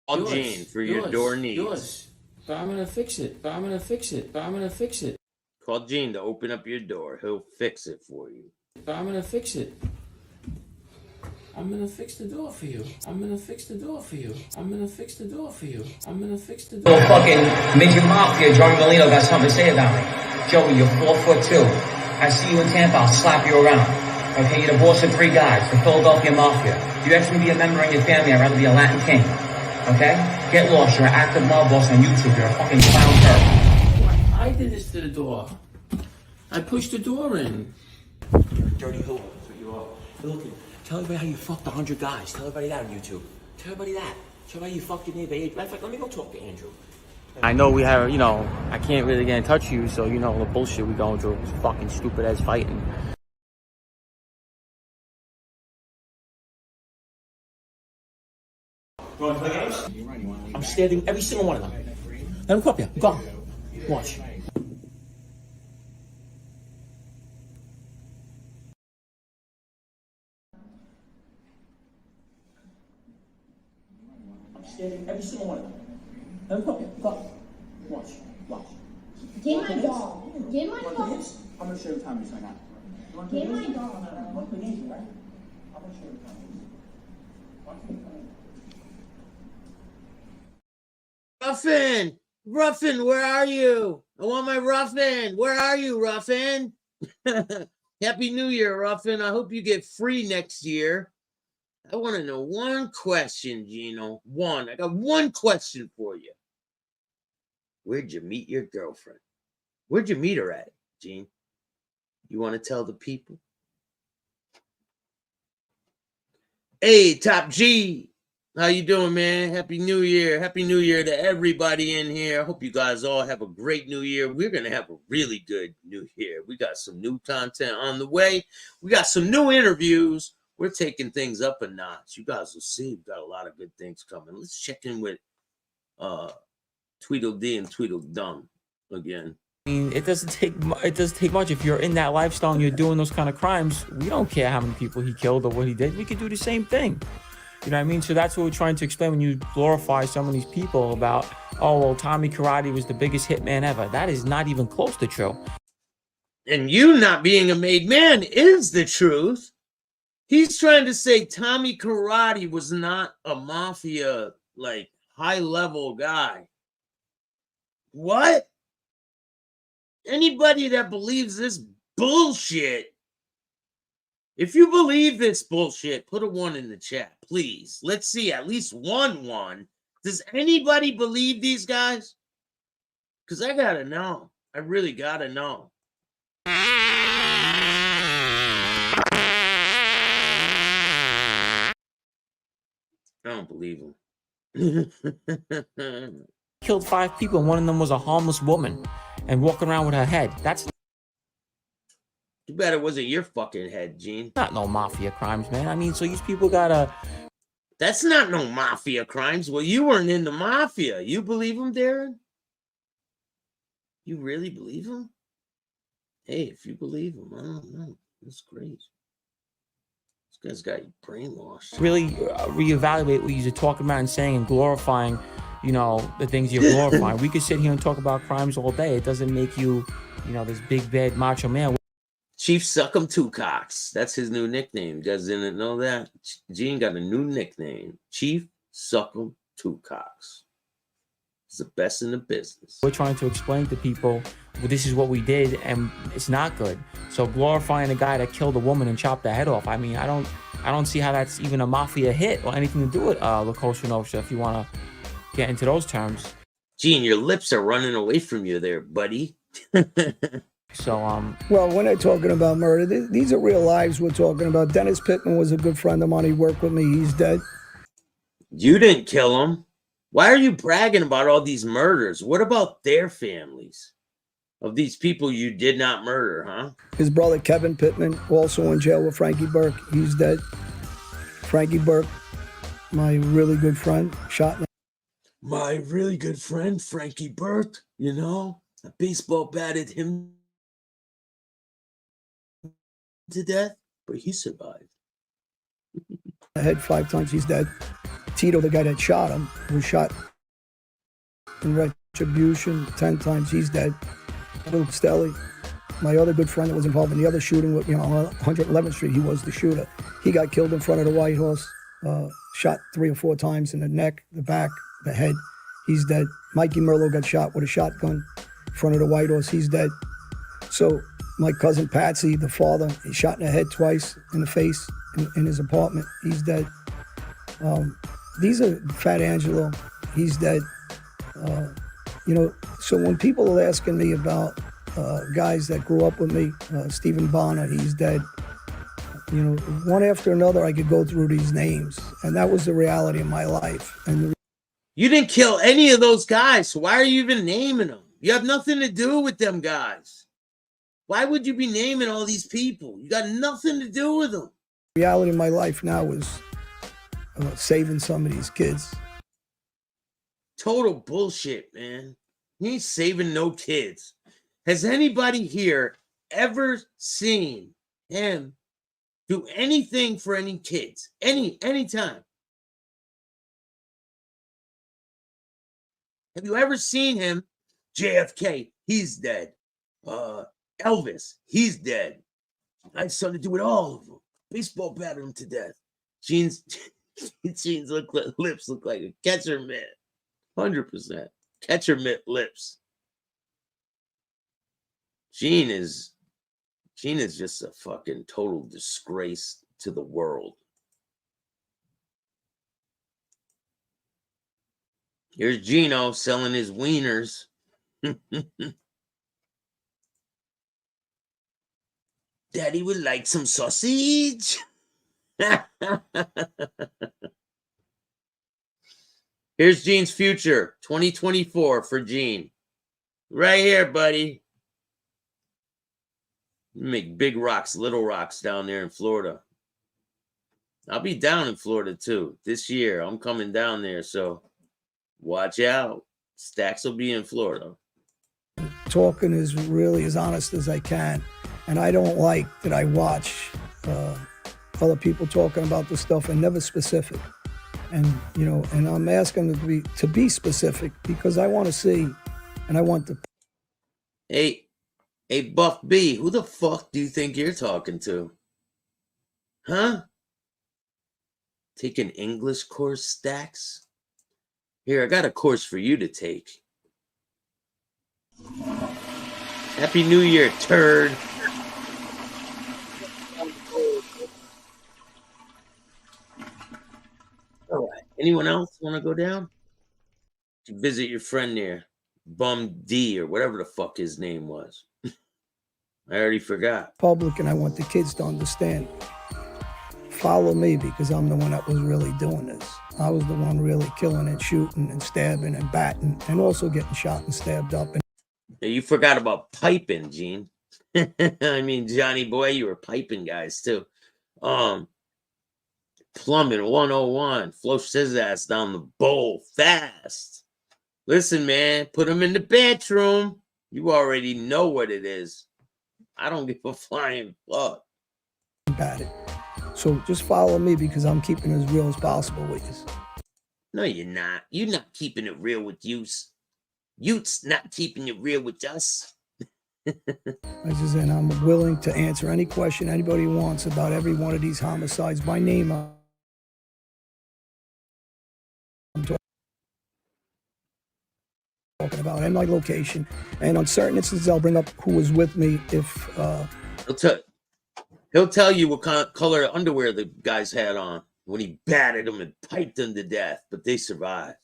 Call Gene for your door needs. Yours. But I'm gonna fix it. But I'm gonna fix it. But I'm gonna fix it. Call Gene to open up your door. He'll fix it for you. But I'm gonna fix it. I'm gonna fix the door for you. I'm gonna fix the door for you. I'm gonna fix the door for you. I'm gonna fix the door. Little fucking midget mafia, Joey Molino got something to say about me. Joey, you're 4'2". I see you in Tampa, I'll slap you around. Okay, you're the boss of 3 guys, the Philadelphia Mafia. You ask me to be a member in your family, I'd rather be a Latin king. Okay? Get lost, you're an active mob boss on YouTube, you're a fucking clown turd. I did this to the door. I pushed the door in. dirty hooper, that's what you are. Look, tell everybody how you fucked 100 guys. Tell everybody that on YouTube. Tell everybody that. Tell everybody you fucked your neighbor. Matter of fact, let me go talk to Andrew. I know we have, I can't really get in touch with you, so the bullshit we going through is fucking stupid as fighting. You want to play games? I'm stabbing every single one of them. Let them come up here. Go. Watch. I'm stabbing every single one of them. Let them come up here. Go. Watch. Watch. Get my doll. Get my doll. I'm gonna show you Tommy's right now. Get my doll. Look beneath you, right? I'm gonna show you Tommy's. Watch me come in. Ruffin, where are you? I want my Ruffin. Where are you, Ruffin? Happy New Year, Ruffin. I hope you get free next year. I want to know one question, Gino. I got one question for you. Where'd you meet your girlfriend? Where'd you meet her at, Gene? You want to tell the people? Hey, Top G. How you doing, man? Happy New Year. Happy New Year to everybody in here. I hope you guys all have a great New Year. We're going to have a really good New Year. We got some new content on the way. We got some new interviews. We're taking things up a notch. You guys will see. We've got a lot of good things coming. Let's check in with Tweedledee and Tweedledum again. I mean, it doesn't take much. If you're in that lifestyle and you're doing those kind of crimes, we don't care how many people he killed or what he did. We could do the same thing. You know what I mean? So that's what we're trying to explain when you glorify some of these people about, oh, well, Tommy Karate was the biggest hitman ever. That is not even close to true. And you not being a made man is the truth. He's trying to say Tommy Karate was not a mafia, like, high-level guy. What? Anybody that believes this bullshit, if you believe this bullshit, put a 1 in the chat, please. Let's see at least one. Does anybody believe these guys? Because I got to know. I really got to know. I don't believe him. Killed 5 people, and one of them was a harmless woman and walking around with her head. That's Too bad it wasn't your fucking head, Gene. not no mafia crimes, man. I mean, so these people gotta... That's not no mafia crimes. Well, you weren't in the mafia. You believe him, Darren? You really believe him? Hey, if you believe him, I don't know. That's great. This guy's got you brainwashed. really reevaluate what you're talking about and saying and glorifying, you know, the things you're glorifying. We could sit here and talk about crimes all day. It doesn't make you, you know, this big bad macho man. Chief Suckems Taxx. That's his new nickname. You guys didn't know that? Gene got a new nickname. Chief Suckems Taxx. He's the best in the business. We're trying to explain to people, well, this is what we did, and it's not good. So glorifying a guy that killed a woman and chopped her head off, I mean, I don't see how that's even a mafia hit or anything to do with La Cosa Nostra, if you want to get into those terms. Gene, your lips are running away from you there, buddy. So, Well, when they're talking about murder, these are real lives we're talking about. Dennis Pittman was a good friend of mine. He worked with me. He's dead. You didn't kill him. Why are you bragging about all these murders? What about their families of these people you did not murder, huh? His brother, Kevin Pittman, also in jail with Frankie Burke. He's dead. Frankie Burke, my really good friend, shot in the... My really good friend, Frankie Burke, you know, a baseball batted him to death, but he survived. head 5 times. He's dead. Tito, the guy that shot him, was shot in retribution 10 times. He's dead. Luke Stelly, my other good friend that was involved in the other shooting, with, you know, on 111th Street, he was the shooter. He got killed in front of the White Horse, shot 3 or 4 times in the neck, the back, the head. He's dead. Mikey Merlo got shot with a shotgun in front of the White Horse. He's dead. So my cousin Patsy, the father, he shot in the head twice, in the face, in his apartment. He's dead. These are Fat Angelo. He's dead. You know, so when people are asking me about guys that grew up with me, Stephen Bonner, he's dead. You know, one after another, I could go through these names, and that was the reality of my life. And you didn't kill any of those guys, so why are you even naming them? You have nothing to do with them guys. Why would you be naming all these people? You got nothing to do with them. the reality of my life now is saving some of these kids. Total bullshit, man. He ain't saving no kids. Has anybody here ever seen him do anything for any kids? Anytime? Have you ever seen him JFK, he's dead. Elvis, he's dead. I had something to do with all of them. Baseball batted him to death. Gene's lips look like a catcher mitt. 100%. Catcher mitt lips. Gene is just a fucking total disgrace to the world. Here's Gino selling his wieners. Daddy would like some sausage. Here's Gene's future, 2024 for Gene. Right here, buddy. Make big rocks, little rocks down there in Florida. I'll be down in Florida too this year. I'm coming down there, so watch out. Staxx will be in Florida. Talking as really as honest as I can. And I don't like that I watch other people talking about this stuff and never specific. And, you know, and I'm asking them to be specific because I want to see and I want to. Hey, Buff B, who the fuck do you think you're talking to? Huh? Take an English course, Staxx? Here, I got a course for you to take. Happy New Year, turd. All right. Anyone else want to go down? To visit your friend there, Bum D or whatever the fuck his name was. I already forgot. Public, and I want the kids to understand. Follow me because I'm the one that was really doing this. I was the one really killing and shooting and stabbing and batting and also getting shot and stabbed up. And you forgot about piping, Gene. I mean, Johnny boy, you were piping guys too. Plumbing 101. Flush his ass down the bowl fast. Listen, man, put him in the bedroom. You already know what it is. I don't give a flying fuck. Bat it. So just follow me because I'm keeping it as real as possible with you. No, you're not. You're not keeping it real with Utes. Utes not keeping it real with us. I just said I'm willing to answer any question anybody wants about every one of these homicides by name. I'm talking about and my location. And on certain instances, I'll bring up who was with me if. He'll tell you what color underwear the guys had on when he batted them and piped them to death, but they survived.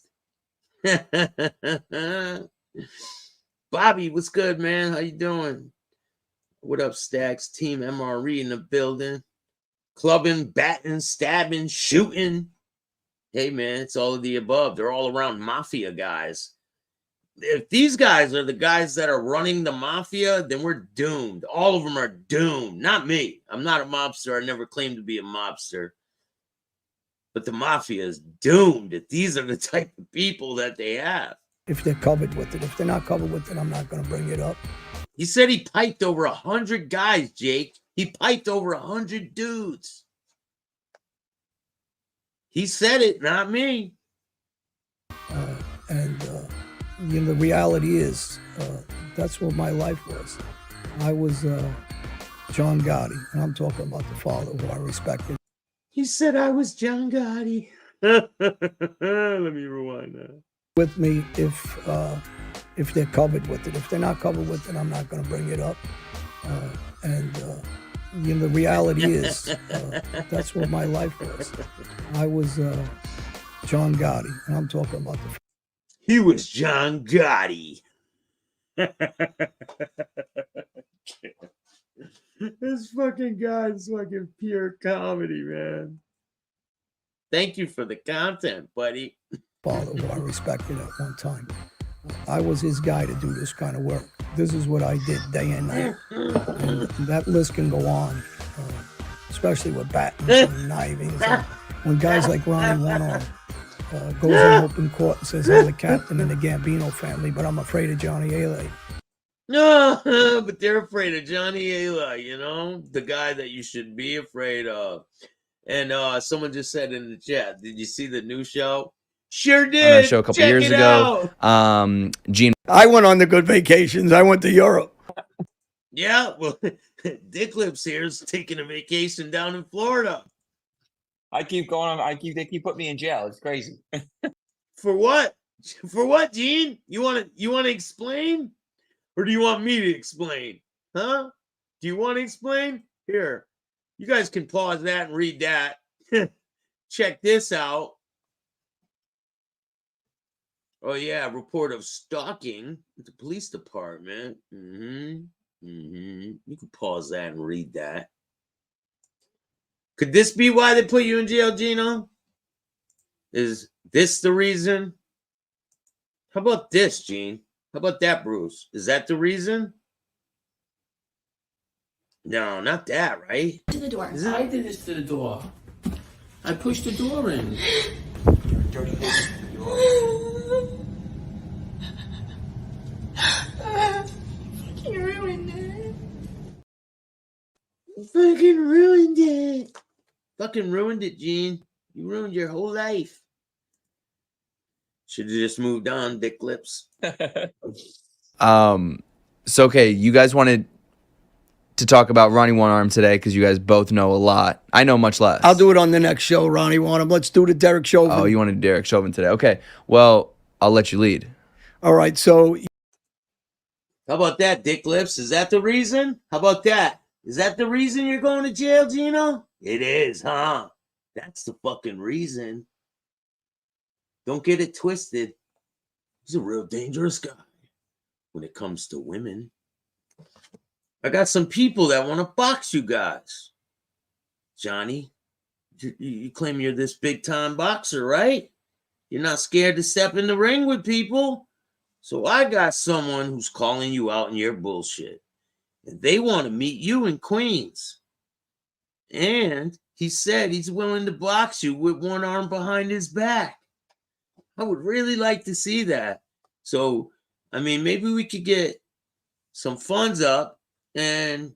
Bobby, what's good, man? How you doing? What up, Staxx? Team MRE in the building. Clubbing, batting, stabbing, shooting. Hey, man, it's all of the above. They're all around mafia guys. If these guys are the guys that are running the mafia, then we're doomed. All of them are doomed. Not me. I'm not a mobster. I never claimed to be a mobster. But the mafia is doomed. If these are the type of people that they have. If they're covered with it. If they're not covered with it, I'm not going to bring it up. He said he piped over 100 guys, Jake. He piped over 100 dudes. He said it, not me. You know, the reality is, that's what my life was. I was John Gotti, and I'm talking about the father who I respected. He said I was John Gotti. Let me rewind that. With me, if they're covered with it. If they're not covered with it, I'm not going to bring it up. You know, the reality is, that's what my life was. I was John Gotti, and I'm talking about the. He was John Gotti. This fucking guy is fucking pure comedy, man. Thank you for the content, buddy. Father who I respected at one time. I was his guy to do this kind of work. This is what I did day and night. And that list can go on, especially with battens and knivings. And when guys like Ronnie One-Arm goes in open court and says, I'm the captain in the Gambino family, but I'm afraid of Johnny Ailey. No, but they're afraid of Johnny Ailey, you know, the guy that you should be afraid of. And someone just said in the chat, did you see the new show? Sure on our did. show a couple Check years it ago. out. Gene. I went on the good vacations. I went to Europe. Yeah, well, Dick Lips here is taking a vacation down in Florida. I keep going on. They keep putting me in jail. It's crazy. For what? For what, Gene? You want to explain? Or do you want me to explain? Huh? Do you want to explain? Here. You guys can pause that and read that. Check this out. Oh yeah, report of stalking at the police department. You can pause that and read that. Could this be why they put you in jail, Gino? Is this the reason? How about this, Gene? How about that, Bruce? Is that the reason? No, not that, right? To the door. I did this to the door. I pushed the door in. Dirty You ruined it. Fucking ruined it. Fucking ruined it, Gene. You ruined your whole life. Should have just moved on, Dick Lips. So okay, you guys wanted to talk about Ronnie One Arm today because you guys both know a lot. I know much less. I'll do it on the next show, Ronnie. Want him? Let's do the Derek Chauvin. Oh, you wanted Derek Chauvin today? Okay. Well, I'll let you lead. All right. So, How about that, Dick Lips? Is that the reason? How about that? Is that the reason you're going to jail, Gino? It is, huh? That's the fucking reason. Don't get it twisted. He's a real dangerous guy when it comes to women. I got some people that want to box you guys. Johnny, you claim you're this big-time boxer, right? You're not scared to step in the ring with people. So I got someone who's calling you out on your bullshit. And they want to meet you in Queens. And he said he's willing to box you with one arm behind his back. I would really like to see that. So, I mean, maybe we could get some funds up. And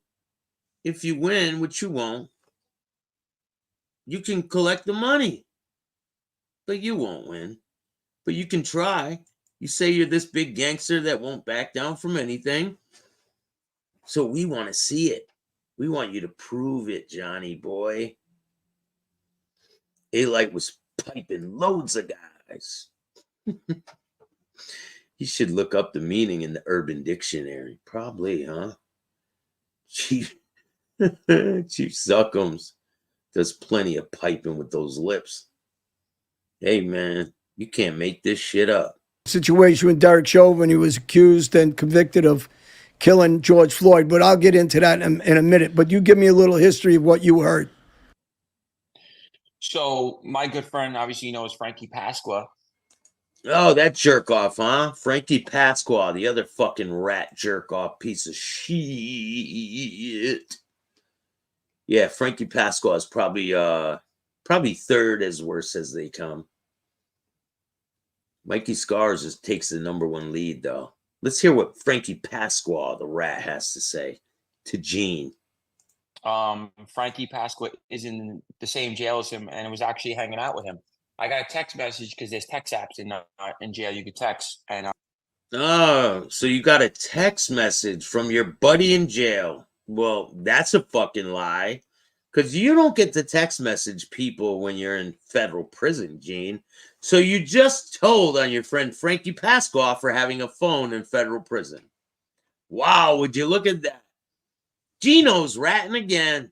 if you win, which you won't, you can collect the money. But you won't win. But you can try. You say you're this big gangster that won't back down from anything. So we want to see it. We want you to prove it, Johnny boy. A-Light was piping loads of guys. You should look up the meaning in the Urban Dictionary. Probably, huh? Chief Suckems does plenty of piping with those lips. Hey, man, you can't make this shit up. situation with Derek Chauvin, he was accused and convicted of killing George Floyd. But I'll get into that in a minute. But you give me a little history of what you heard. So my good friend, obviously, you know, is Frankie Pasqua. Oh, that jerk off, huh? Frankie Pasqua, the other fucking rat jerk off piece of shit. Yeah, Frankie Pasqua is probably third as worse as they come. Mikey Scars takes the #1 lead, though. Let's hear what Frankie Pasqua, the rat, has to say to Gene. Frankie Pasqua is in the same jail as him and was actually hanging out with him. I got a text message because there's text apps in jail you could text. And oh, so you got a text message from your buddy in jail. Well, that's a fucking lie. Because you don't get to text message people when you're in federal prison, Gene. So you just told on your friend Frankie Pasqua for having a phone in federal prison. Wow, would you look at that? Gino's ratting again.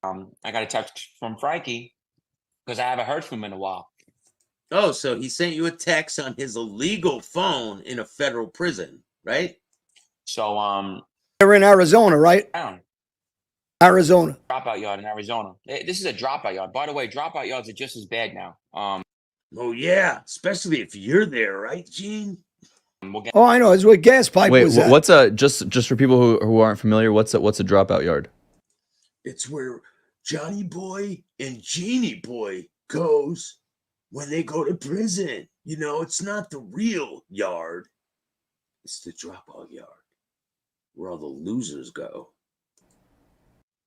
I got a text from Frankie because I haven't heard from him in a while. Oh, so he sent you a text on his illegal phone in a federal prison, right? So They're in Arizona, right? Down. Arizona. Dropout yard in Arizona. This is a dropout yard. By the way, dropout yards are just as bad now. Oh yeah, especially if you're there, right, Gene? Oh, I know. It's where gas pipe Wait, was at. what's a just for people who aren't familiar? What's a dropout yard? It's where Johnny Boy and Jeannie Boy goes when they go to prison. You know, it's not the real yard. It's the dropout yard where all the losers go.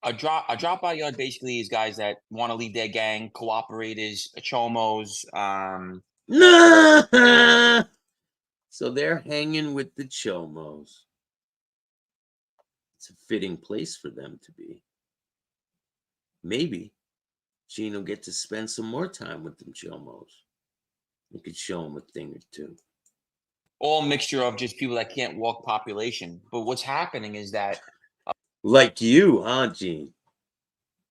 A dropout yard basically is guys that want to leave their gang, cooperators, chomos, Nah. So they're hanging with the chomos. It's a fitting place for them to be. Maybe Gene will get to spend some more time with them chomos. We could show him a thing or two. All mixture of just people that can't walk population. But what's happening is that like you, huh, Gene?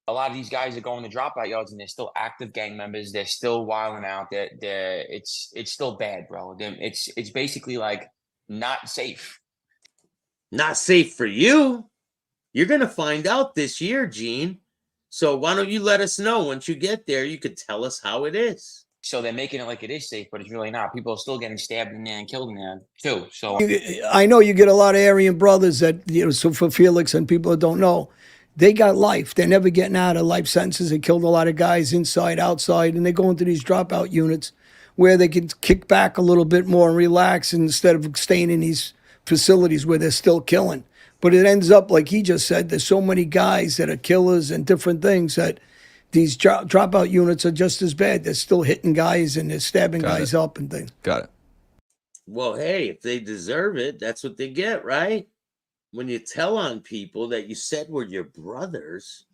A lot of these guys are going to dropout yards and they're still active gang members. They're still wilding out. It's still bad, bro. It's basically like not safe. Not safe for you. You're gonna find out this year, Gene. So why don't you let us know once you get there? You could tell us how it is. So they're making it like it is safe, but it's really not. People are still getting stabbed in there and killed in there too. So I know you get a lot of Aryan brothers that, so for Felix and people that don't know, they got life. They're never getting out of life sentences. They killed a lot of guys inside, outside, and they go into these dropout units where they can kick back a little bit more and relax instead of staying in these facilities where they're still killing. But it ends up, like he just said, there's so many guys that are killers and different things that these dropout units are just as bad. They're still hitting guys and they're stabbing guys up and things. Got it. Well, hey, if they deserve it, that's what they get, right? When you tell on people that you said were your brothers,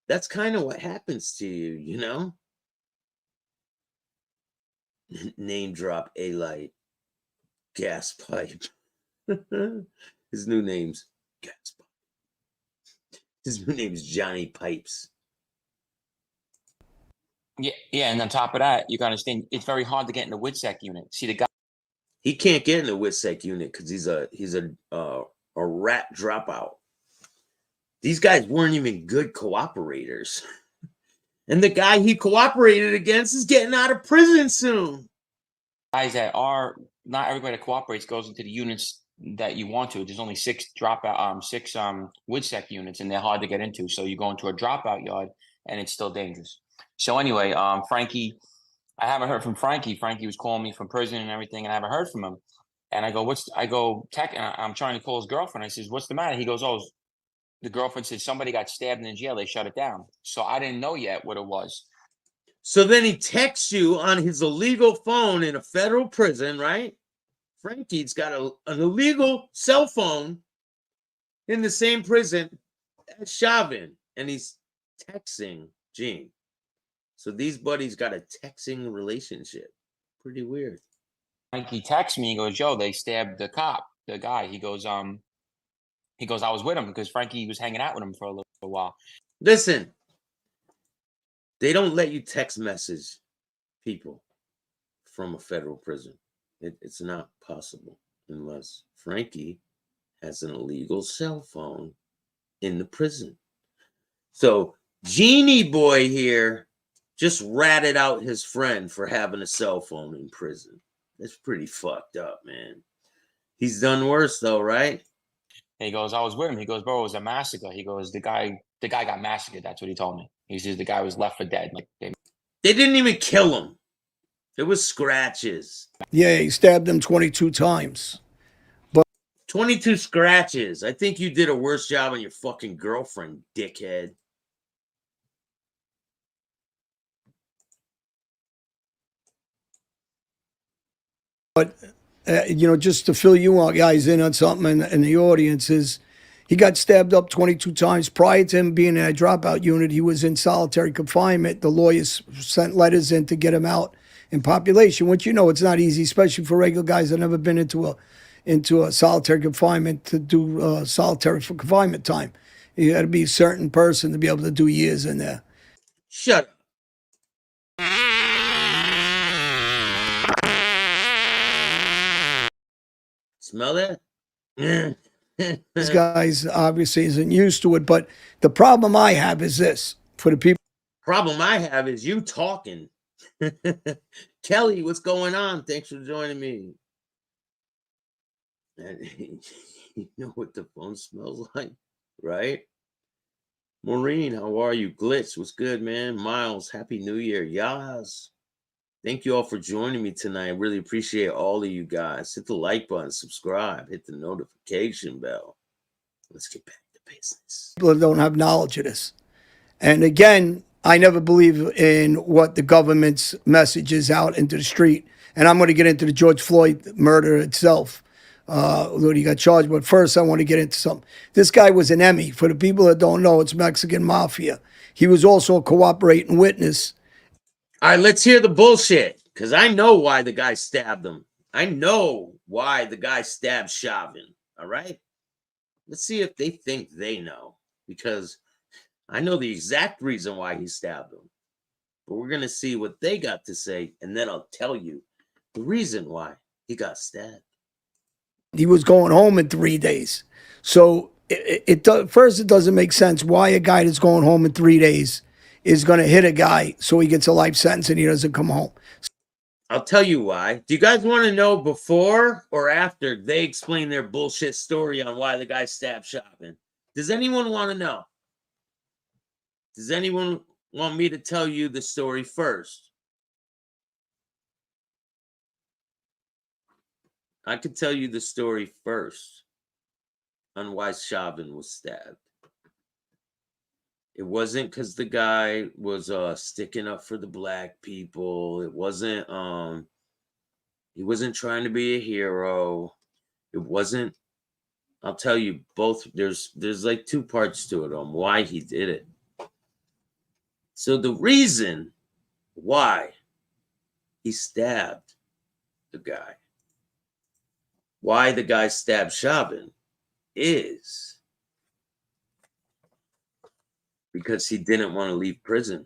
that's kind of what happens to you, you know? Name drop A-Light. Gas pipe. His new name's Gas Pipe. His new name's Johnny Pipes. Yeah, and on top of that, you got to understand it's very hard to get in the WITSEC unit. See the guy. He can't get in the WITSEC unit because he's a rat dropout. These guys weren't even good cooperators. And the guy he cooperated against is getting out of prison soon. Guys that are not everybody that cooperates goes into the units that you want to. There's only 6 WITSEC units, and they're hard to get into. So you go into a dropout yard, and it's still dangerous. So anyway, Frankie, I haven't heard from Frankie. Frankie was calling me from prison and everything, and I haven't heard from him. And I go, I'm trying to call his girlfriend. I says, what's the matter? He goes, oh, the girlfriend said somebody got stabbed in the jail. They shut it down. So I didn't know yet what it was. So then he texts you on his illegal phone in a federal prison, right? Frankie's got an illegal cell phone in the same prison as Chauvin, and he's texting Gene. So these buddies got a texting relationship. Pretty weird. Frankie texts me and goes, yo, they stabbed the cop, the guy. He goes, I was with him because Frankie was hanging out with him for a little while. Listen, they don't let you text message people from a federal prison. It's not possible unless Frankie has an illegal cell phone in the prison. So Genie Boy here just ratted out his friend for having a cell phone in prison. That's pretty fucked up, man. He's done worse though, right? He goes, I was with him. He goes, bro, it was a massacre. He goes, the guy got massacred. That's what he told me. He says the guy was left for dead. Like they didn't even kill him. There was scratches. Yeah, he stabbed him 22 times. But 22 scratches. I think you did a worse job on your fucking girlfriend, dickhead. But, just to fill you guys in on something in the audience is he got stabbed up 22 times. Prior to him being in a dropout unit, he was in solitary confinement. The lawyers sent letters in to get him out in population, which, it's not easy, especially for regular guys that never been into a solitary confinement to do solitary confinement time. You got to be a certain person to be able to do years in there. Shut up. Smell that? This guy's obviously isn't used to it, but the problem I have is this for the people. Problem I have is you talking. Kelly, what's going on? Thanks for joining me. You know what the phone smells like, right? Maureen, how are you? Glitch, what's good, man? Miles, happy new year. Yas. Thank you all for joining me tonight. I really appreciate all of you guys. Hit the like button, subscribe, hit the notification bell. Let's get back to business. People don't have knowledge of this. And again, I never believe in what the government's message is out into the street. And I'm going to get into the George Floyd murder itself, what he got charged. But first, I want to get into something. This guy was an Emmy. For the people that don't know, it's Mexican Mafia. He was also a cooperating witness. All right, let's hear the bullshit, because I know why the guy stabbed him. I know why the guy stabbed Chauvin, all right? Let's see if they think they know, because I know the exact reason why he stabbed him. But we're going to see what they got to say, and then I'll tell you the reason why he got stabbed. He was going home in 3 days. So first, it doesn't make sense why a guy that's going home in 3 days is going to hit a guy so he gets a life sentence and he doesn't come home. I'll tell you why. Do you guys want to know before or after they explain their bullshit story on why the guy stabbed Chauvin? Does anyone want to know? Does anyone want me to tell you the story first? I could tell you the story first on why Chauvin was stabbed. It wasn't because the guy was sticking up for the black people. It wasn't he wasn't trying to be a hero. It wasn't. I'll tell you both. There's like two parts to it on why he did it. So the reason why he stabbed the guy, why the guy stabbed Chauvin, is because he didn't want to leave prison.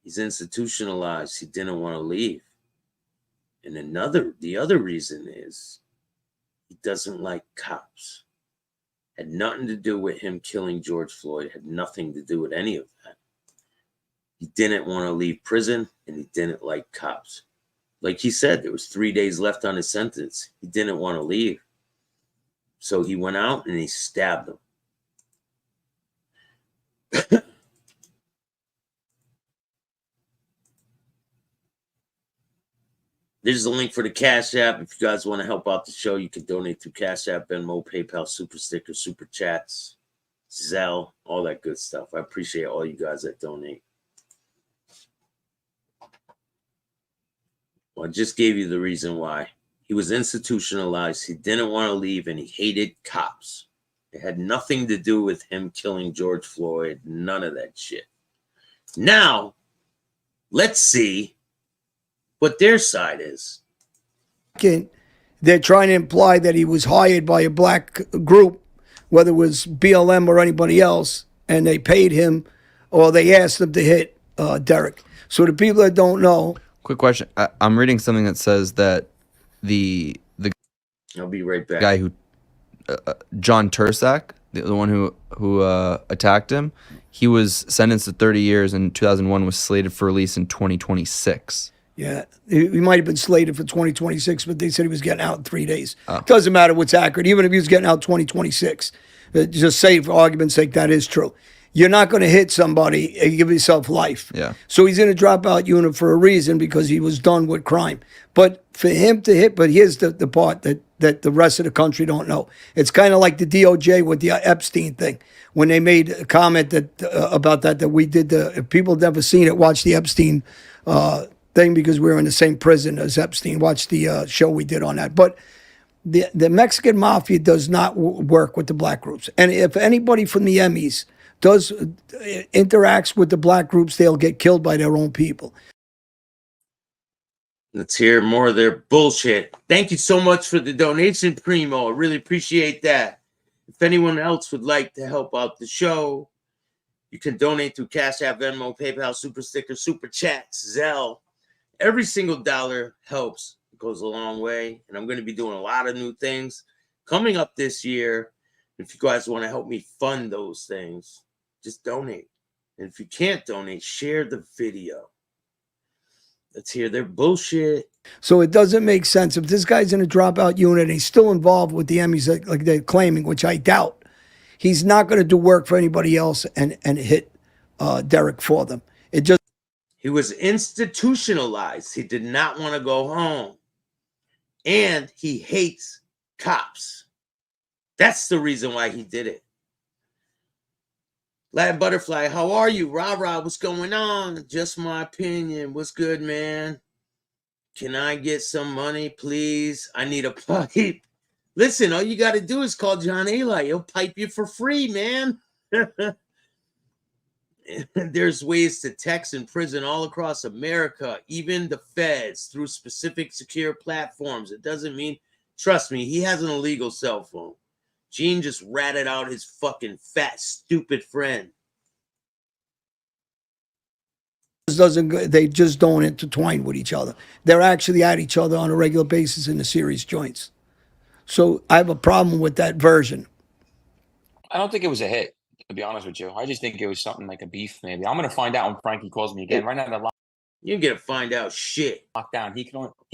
He's institutionalized. He didn't want to leave. And the other reason is he doesn't like cops. Had nothing to do with him killing George Floyd. Had nothing to do with any of that. He didn't want to leave prison, and he didn't like cops. Like he said, there was 3 days left on his sentence. He didn't want to leave. So he went out and he stabbed him. There's a link for the Cash App. If you guys want to help out the show, you can donate through Cash App, Venmo, PayPal, Super Sticker, Super Chats, Zelle, all that good stuff. I appreciate all you guys that donate. Well, I just gave you the reason why. He was institutionalized. He didn't want to leave, and he hated cops. It had nothing to do with him killing George Floyd. None of that shit. Now, let's see what their side is. They're trying to imply that he was hired by a black group, whether it was BLM or anybody else, and they paid him or they asked him to hit Derek. So the people that don't know. Quick question. I'm reading something that says that the I'll be right back. Guy who John Tursak, the one who attacked him, he was sentenced to 30 years in 2001, was slated for release in 2026. Yeah, he might have been slated for 2026, but they said he was getting out in 3 days. Oh. Doesn't matter what's accurate. Even if he was getting out 2026, just say for argument's sake that is true. You're not going to hit somebody and give yourself life. Yeah. So he's in a dropout unit for a reason, because he was done with crime. But for him to hit, but here's the part that the rest of the country don't know. It's kind of like the DOJ with the Epstein thing. When they made a comment about that we did if people never seen it, watch the Epstein thing, because we were in the same prison as Epstein. Watch the show we did on that. But the Mexican Mafia does not work with the black groups. And if anybody from the Emmys interacts with the black groups, they'll get killed by their own people. Let's hear more of their bullshit. Thank you so much for the donation, Primo. I really appreciate that. If anyone else would like to help out the show, you can donate through Cash App, Venmo, PayPal, Super Sticker, Super Chats, Zelle. Every single dollar helps. It goes a long way. And I'm going to be doing a lot of new things coming up this year. If you guys want to help me fund those things, just donate. And if you can't donate, share the video. Let's hear their bullshit. So it doesn't make sense. If this guy's in a dropout unit and he's still involved with the Emmys, like they're claiming, which I doubt, he's not going to do work for anybody else and hit Derek for them. He was institutionalized. He did not want to go home. And he hates cops. That's the reason why he did it. Lad Butterfly, how are you? Rah, what's going on? Just my opinion. What's good, man? Can I get some money, please? I need a pipe. Listen, all you got to do is call John Eli. He'll pipe you for free, man. There's ways to text in prison all across America, even the feds, through specific secure platforms. It doesn't mean, trust me, he has an illegal cell phone. Gene just ratted out his fucking fat, stupid friend. They just don't intertwine with each other. They're actually at each other on a regular basis in the series joints. So I have a problem with that version. I don't think it was a hit, to be honest with you. I just think it was something like a beef, maybe. I'm gonna find out when Frankie calls me again. Right now, the You're gonna find out shit. lockdown. He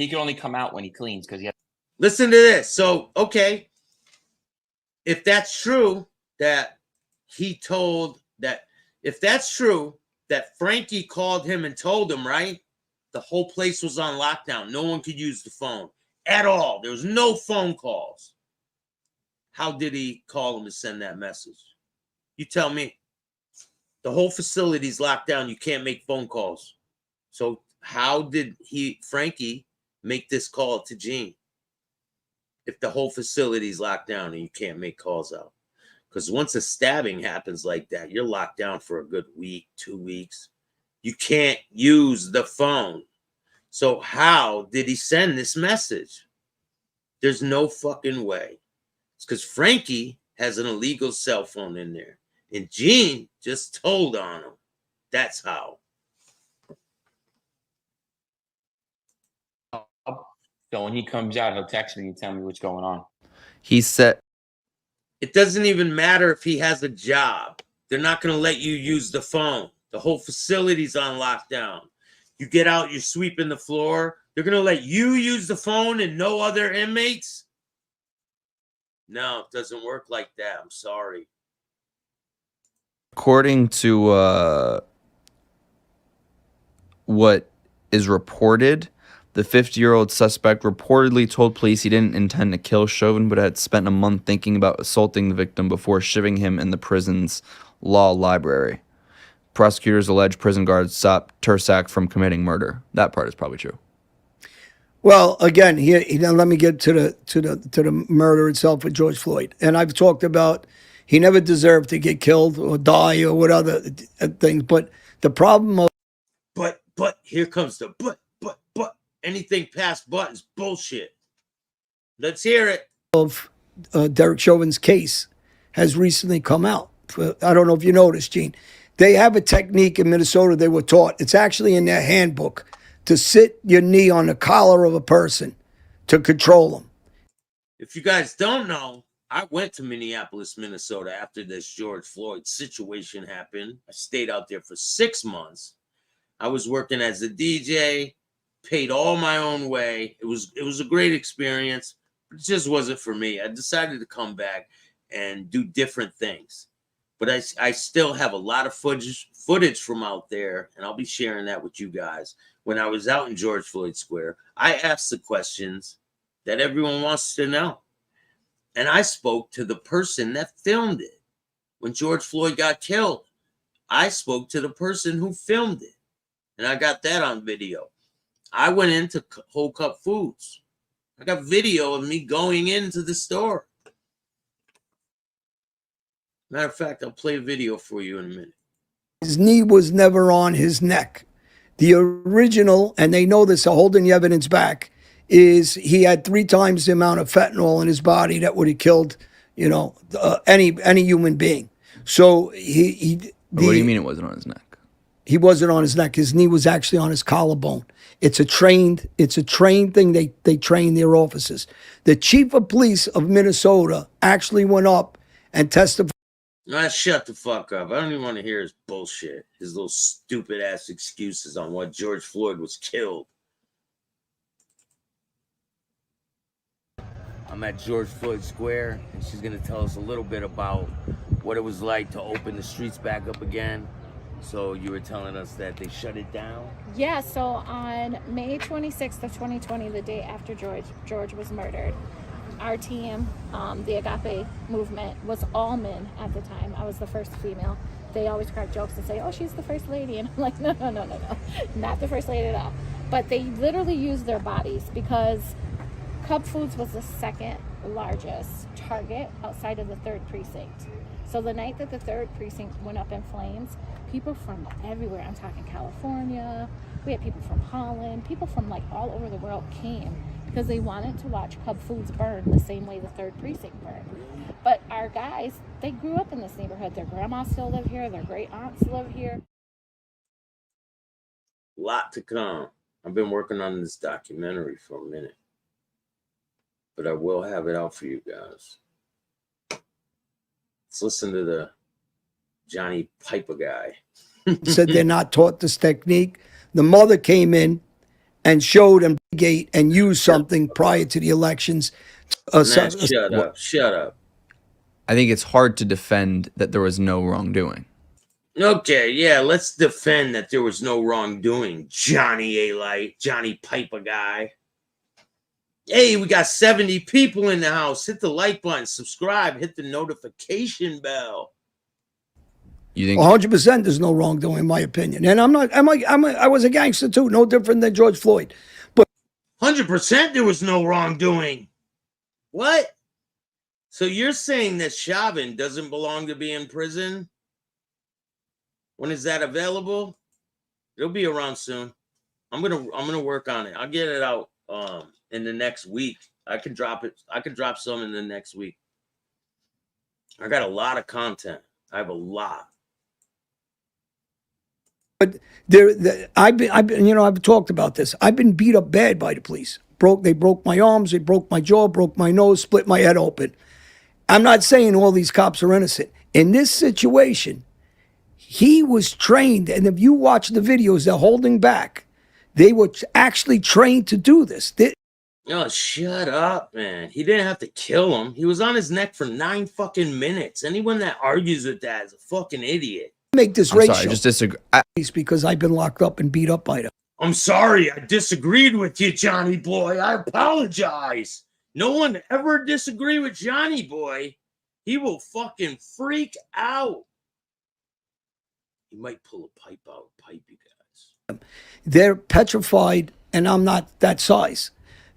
can only come out when he cleans because he has. Listen to this. So, okay, if that's true that he told that, if that's true that Frankie called him and told him, right, the whole place was on lockdown. No one could use the phone at all. There was no phone calls. How did he call him and send that message? You tell me. The whole facility's locked down. You can't make phone calls. So how did Frankie make this call to Gene if the whole facility's locked down and you can't make calls out? Because once a stabbing happens like that, you're locked down for a good week, 2 weeks. You can't use the phone. So how did he send this message? There's no fucking way. It's because Frankie has an illegal cell phone in there. And Gene just told on him. That's how. So when he comes out, he'll text me and tell me what's going on. He said, it doesn't even matter if he has a job. They're not going to let you use the phone. The whole facility's on lockdown. You get out, you're sweeping the floor. They're going to let you use the phone and no other inmates? No, it doesn't work like that. I'm sorry. according to what is reported, the 50-year-old suspect reportedly told police he didn't intend to kill Chauvin, but had spent a month thinking about assaulting the victim before shivving him in the prison's law library. Prosecutors allege prison guards stopped Taxx from committing murder. That part is probably true. Well, again, let me get to the murder itself with George Floyd. And I've talked about he never deserved to get killed or die or what other things. But the problem of but here comes the but anything past but is bullshit. Let's hear it. Of Derek Chauvin's case has recently come out. I don't know if you noticed, Gene. They have a technique in Minnesota they were taught. It's actually in their handbook to sit your knee on the collar of a person to control them. If you guys don't know, I went to Minneapolis, Minnesota after this George Floyd situation happened. I stayed out there for 6 months. I was working as a DJ, paid all my own way. It was a great experience, but it just wasn't for me. I decided to come back and do different things. But I still have a lot of footage from out there, and I'll be sharing that with you guys. When I was out in George Floyd Square, I asked the questions that everyone wants to know. And I spoke to the person that filmed it. When George Floyd got killed, I spoke to the person who filmed it. And I got that on video. I went into Whole Cup Foods. I got video of me going into the store. Matter of fact, I'll play a video for you in a minute. His knee was never on his neck. The original, and they know this, holding the evidence back, is he had 3 times the amount of fentanyl in his body that would have killed, any human being. So what do you mean it wasn't on his neck? He wasn't on his neck. His knee was actually on his collarbone. It's a trained thing. They train their officers. The chief of police of Minnesota actually went up and testified. Shut the fuck up. I don't even want to hear his bullshit. His little stupid ass excuses on why George Floyd was killed. I'm at George Floyd Square, and she's going to tell us a little bit about what it was like to open the streets back up again. So you were telling us that they shut it down? Yeah, so on May 26th of 2020, the day after George was murdered, our team, the Agape movement, was all men at the time. I was the first female. They always crack jokes and say, oh, she's the first lady. And I'm like, no, not the first lady at all. But they literally used their bodies, because Cub Foods was the second largest target outside of the 3rd precinct. So the night that the 3rd precinct went up in flames, people from everywhere, I'm talking California, we had people from Holland, people from like all over the world came because they wanted to watch Cub Foods burn the same way the 3rd precinct burned. But our guys, they grew up in this neighborhood. Their grandmas still live here, their great aunts live here. Lot to come. I've been working on this documentary for a minute, but I will have it out for you guys. Let's listen to the Johnny Piper guy. Said they're not taught this technique. The mother came in and showed them the gate and used something prior to the elections. Shut up. I think it's hard to defend that there was no wrongdoing. Okay, yeah, let's defend that there was no wrongdoing, Johnny A-Light, Johnny Piper guy. Hey, we got 70 people in the house. Hit the like button, subscribe, hit the notification bell. You think 100% there's no wrongdoing, in my opinion. And I was a gangster too, no different than George Floyd. But 100% there was no wrongdoing. What? So you're saying that Chauvin doesn't belong to be in prison? When is that available? It'll be around soon. I'm gonna work on it. I'll get it out in the next week. I can drop it. I can drop some in the next week. I got a lot of content. I have a lot. But I've talked about this. I've been beat up bad by the police. They broke my arms, they broke my jaw, broke my nose, split my head open. I'm not saying all these cops are innocent. In this situation, he was trained, and if you watch the videos, they're holding back. They were actually trained to do this. Oh, shut up, man. He didn't have to kill him. He was on his neck for 9 fucking minutes. Anyone that argues with that is a fucking idiot. Make this I'm ratio. sorry, I just disagree. Because I've been locked up and beat up by them. I'm sorry, I disagreed with you, Johnny boy. I apologize. No one ever disagree with Johnny boy. He will fucking freak out. He might pull a pipe out, you guys. They're petrified, and I'm not that size.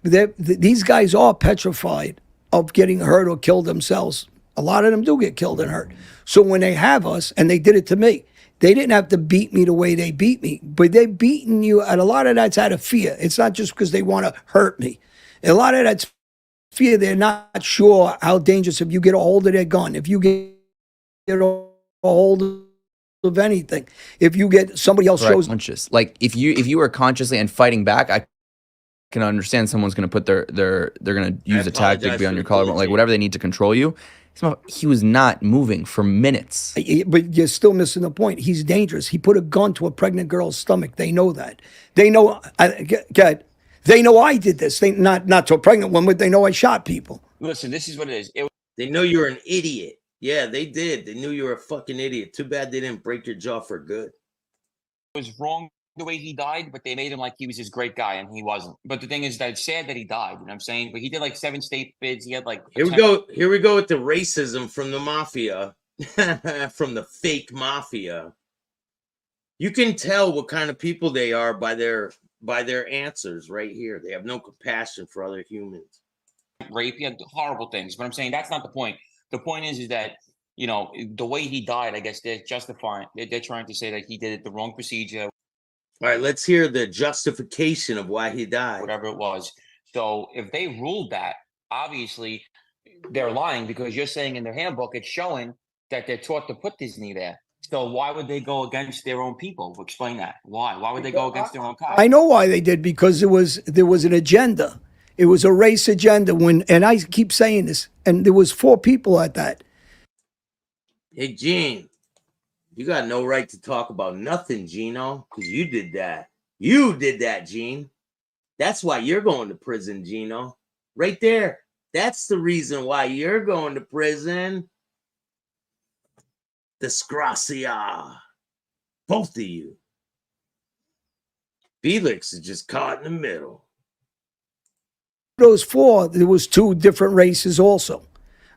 These guys are petrified of getting hurt or killed themselves. A lot of them do get killed and hurt. So when they have us, and they did it to me, they didn't have to beat me the way they beat me, but they're beating you, and a lot of that's out of fear. It's not just because they want to hurt me. A lot of that's fear. They're not sure how dangerous if you get a hold of their gun, if you get a hold of anything, if you get somebody else shows. Conscious. Like if you are consciously and fighting back, I can understand someone's going to put they're going to use a tactic beyond your collarbone, like whatever they need to control you. He was not moving for minutes. But you're still missing the point. He's dangerous. He put a gun to a pregnant girl's stomach. They know that. They know. They know I did this. Not to a pregnant woman, but they know I shot people. Listen, this is what it is. They know you're an idiot. Yeah, they did. They knew you were a fucking idiot. Too bad they didn't break your jaw for good. It was wrong the way he died, but they made him like he was this great guy, and he wasn't. But the thing is that it's sad that he died, you know what I'm saying? But he did like 7 state bids. He had like here we go with the racism from the mafia. From the fake mafia. You can tell what kind of people they are by their answers right here. They have no compassion for other humans. Rape, he had horrible things, but I'm saying that's not the point. The point is that, you know, the way he died, I guess they're justifying. They're trying to say that he did it the wrong procedure. All right, let's hear the justification of why he died. Whatever it was. So if they ruled that, obviously they're lying, because you're saying in their handbook it's showing that they're taught to put this knee there. So why would they go against their own people? Explain that. Why? Why would they go against their own cops? I know why they did, because there was an agenda. It was a race agenda. And I keep saying this, and there was 4 people at that. Hey, Gene, you got no right to talk about nothing, Gino, because you did that. You did that, Gene. That's why you're going to prison, Gino. Right there. That's the reason why you're going to prison. Disgracia. Both of you. Felix is just caught in the middle. those four, there was two different races also.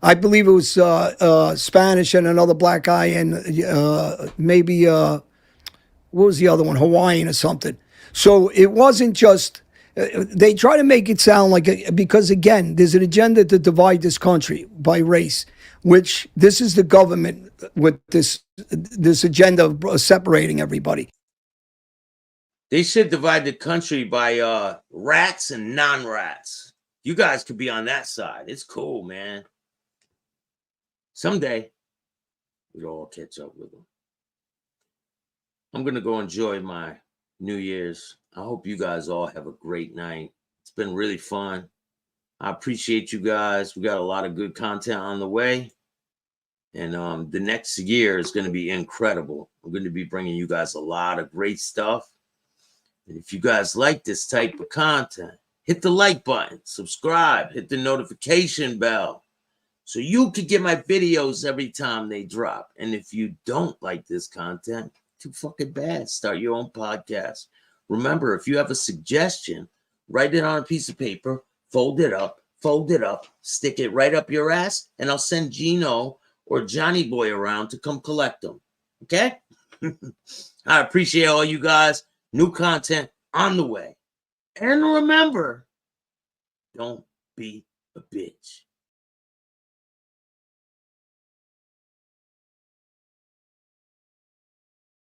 I believe it was Spanish and another black guy, and maybe what was the other one, Hawaiian or something. So it wasn't just. They try to make it sound like because again, there's an agenda to divide this country by race, which this is the government with this agenda of separating everybody. They should divide the country by rats and non-rats. You guys could be on that side. It's cool, man. Someday, we'll all catch up with them. I'm going to go enjoy my New Year's. I hope you guys all have a great night. It's been really fun. I appreciate you guys. We got a lot of good content on the way. And the next year is going to be incredible. I'm going to be bringing you guys a lot of great stuff. And if you guys like this type of content, hit the like button, subscribe, hit the notification bell so you can get my videos every time they drop. And if you don't like this content, too fucking bad. Start your own podcast. Remember, if you have a suggestion, write it on a piece of paper, fold it up, stick it right up your ass, and I'll send Gino or Johnny Boy around to come collect them. Okay? I appreciate all you guys. New content on the way. And remember, don't be a bitch.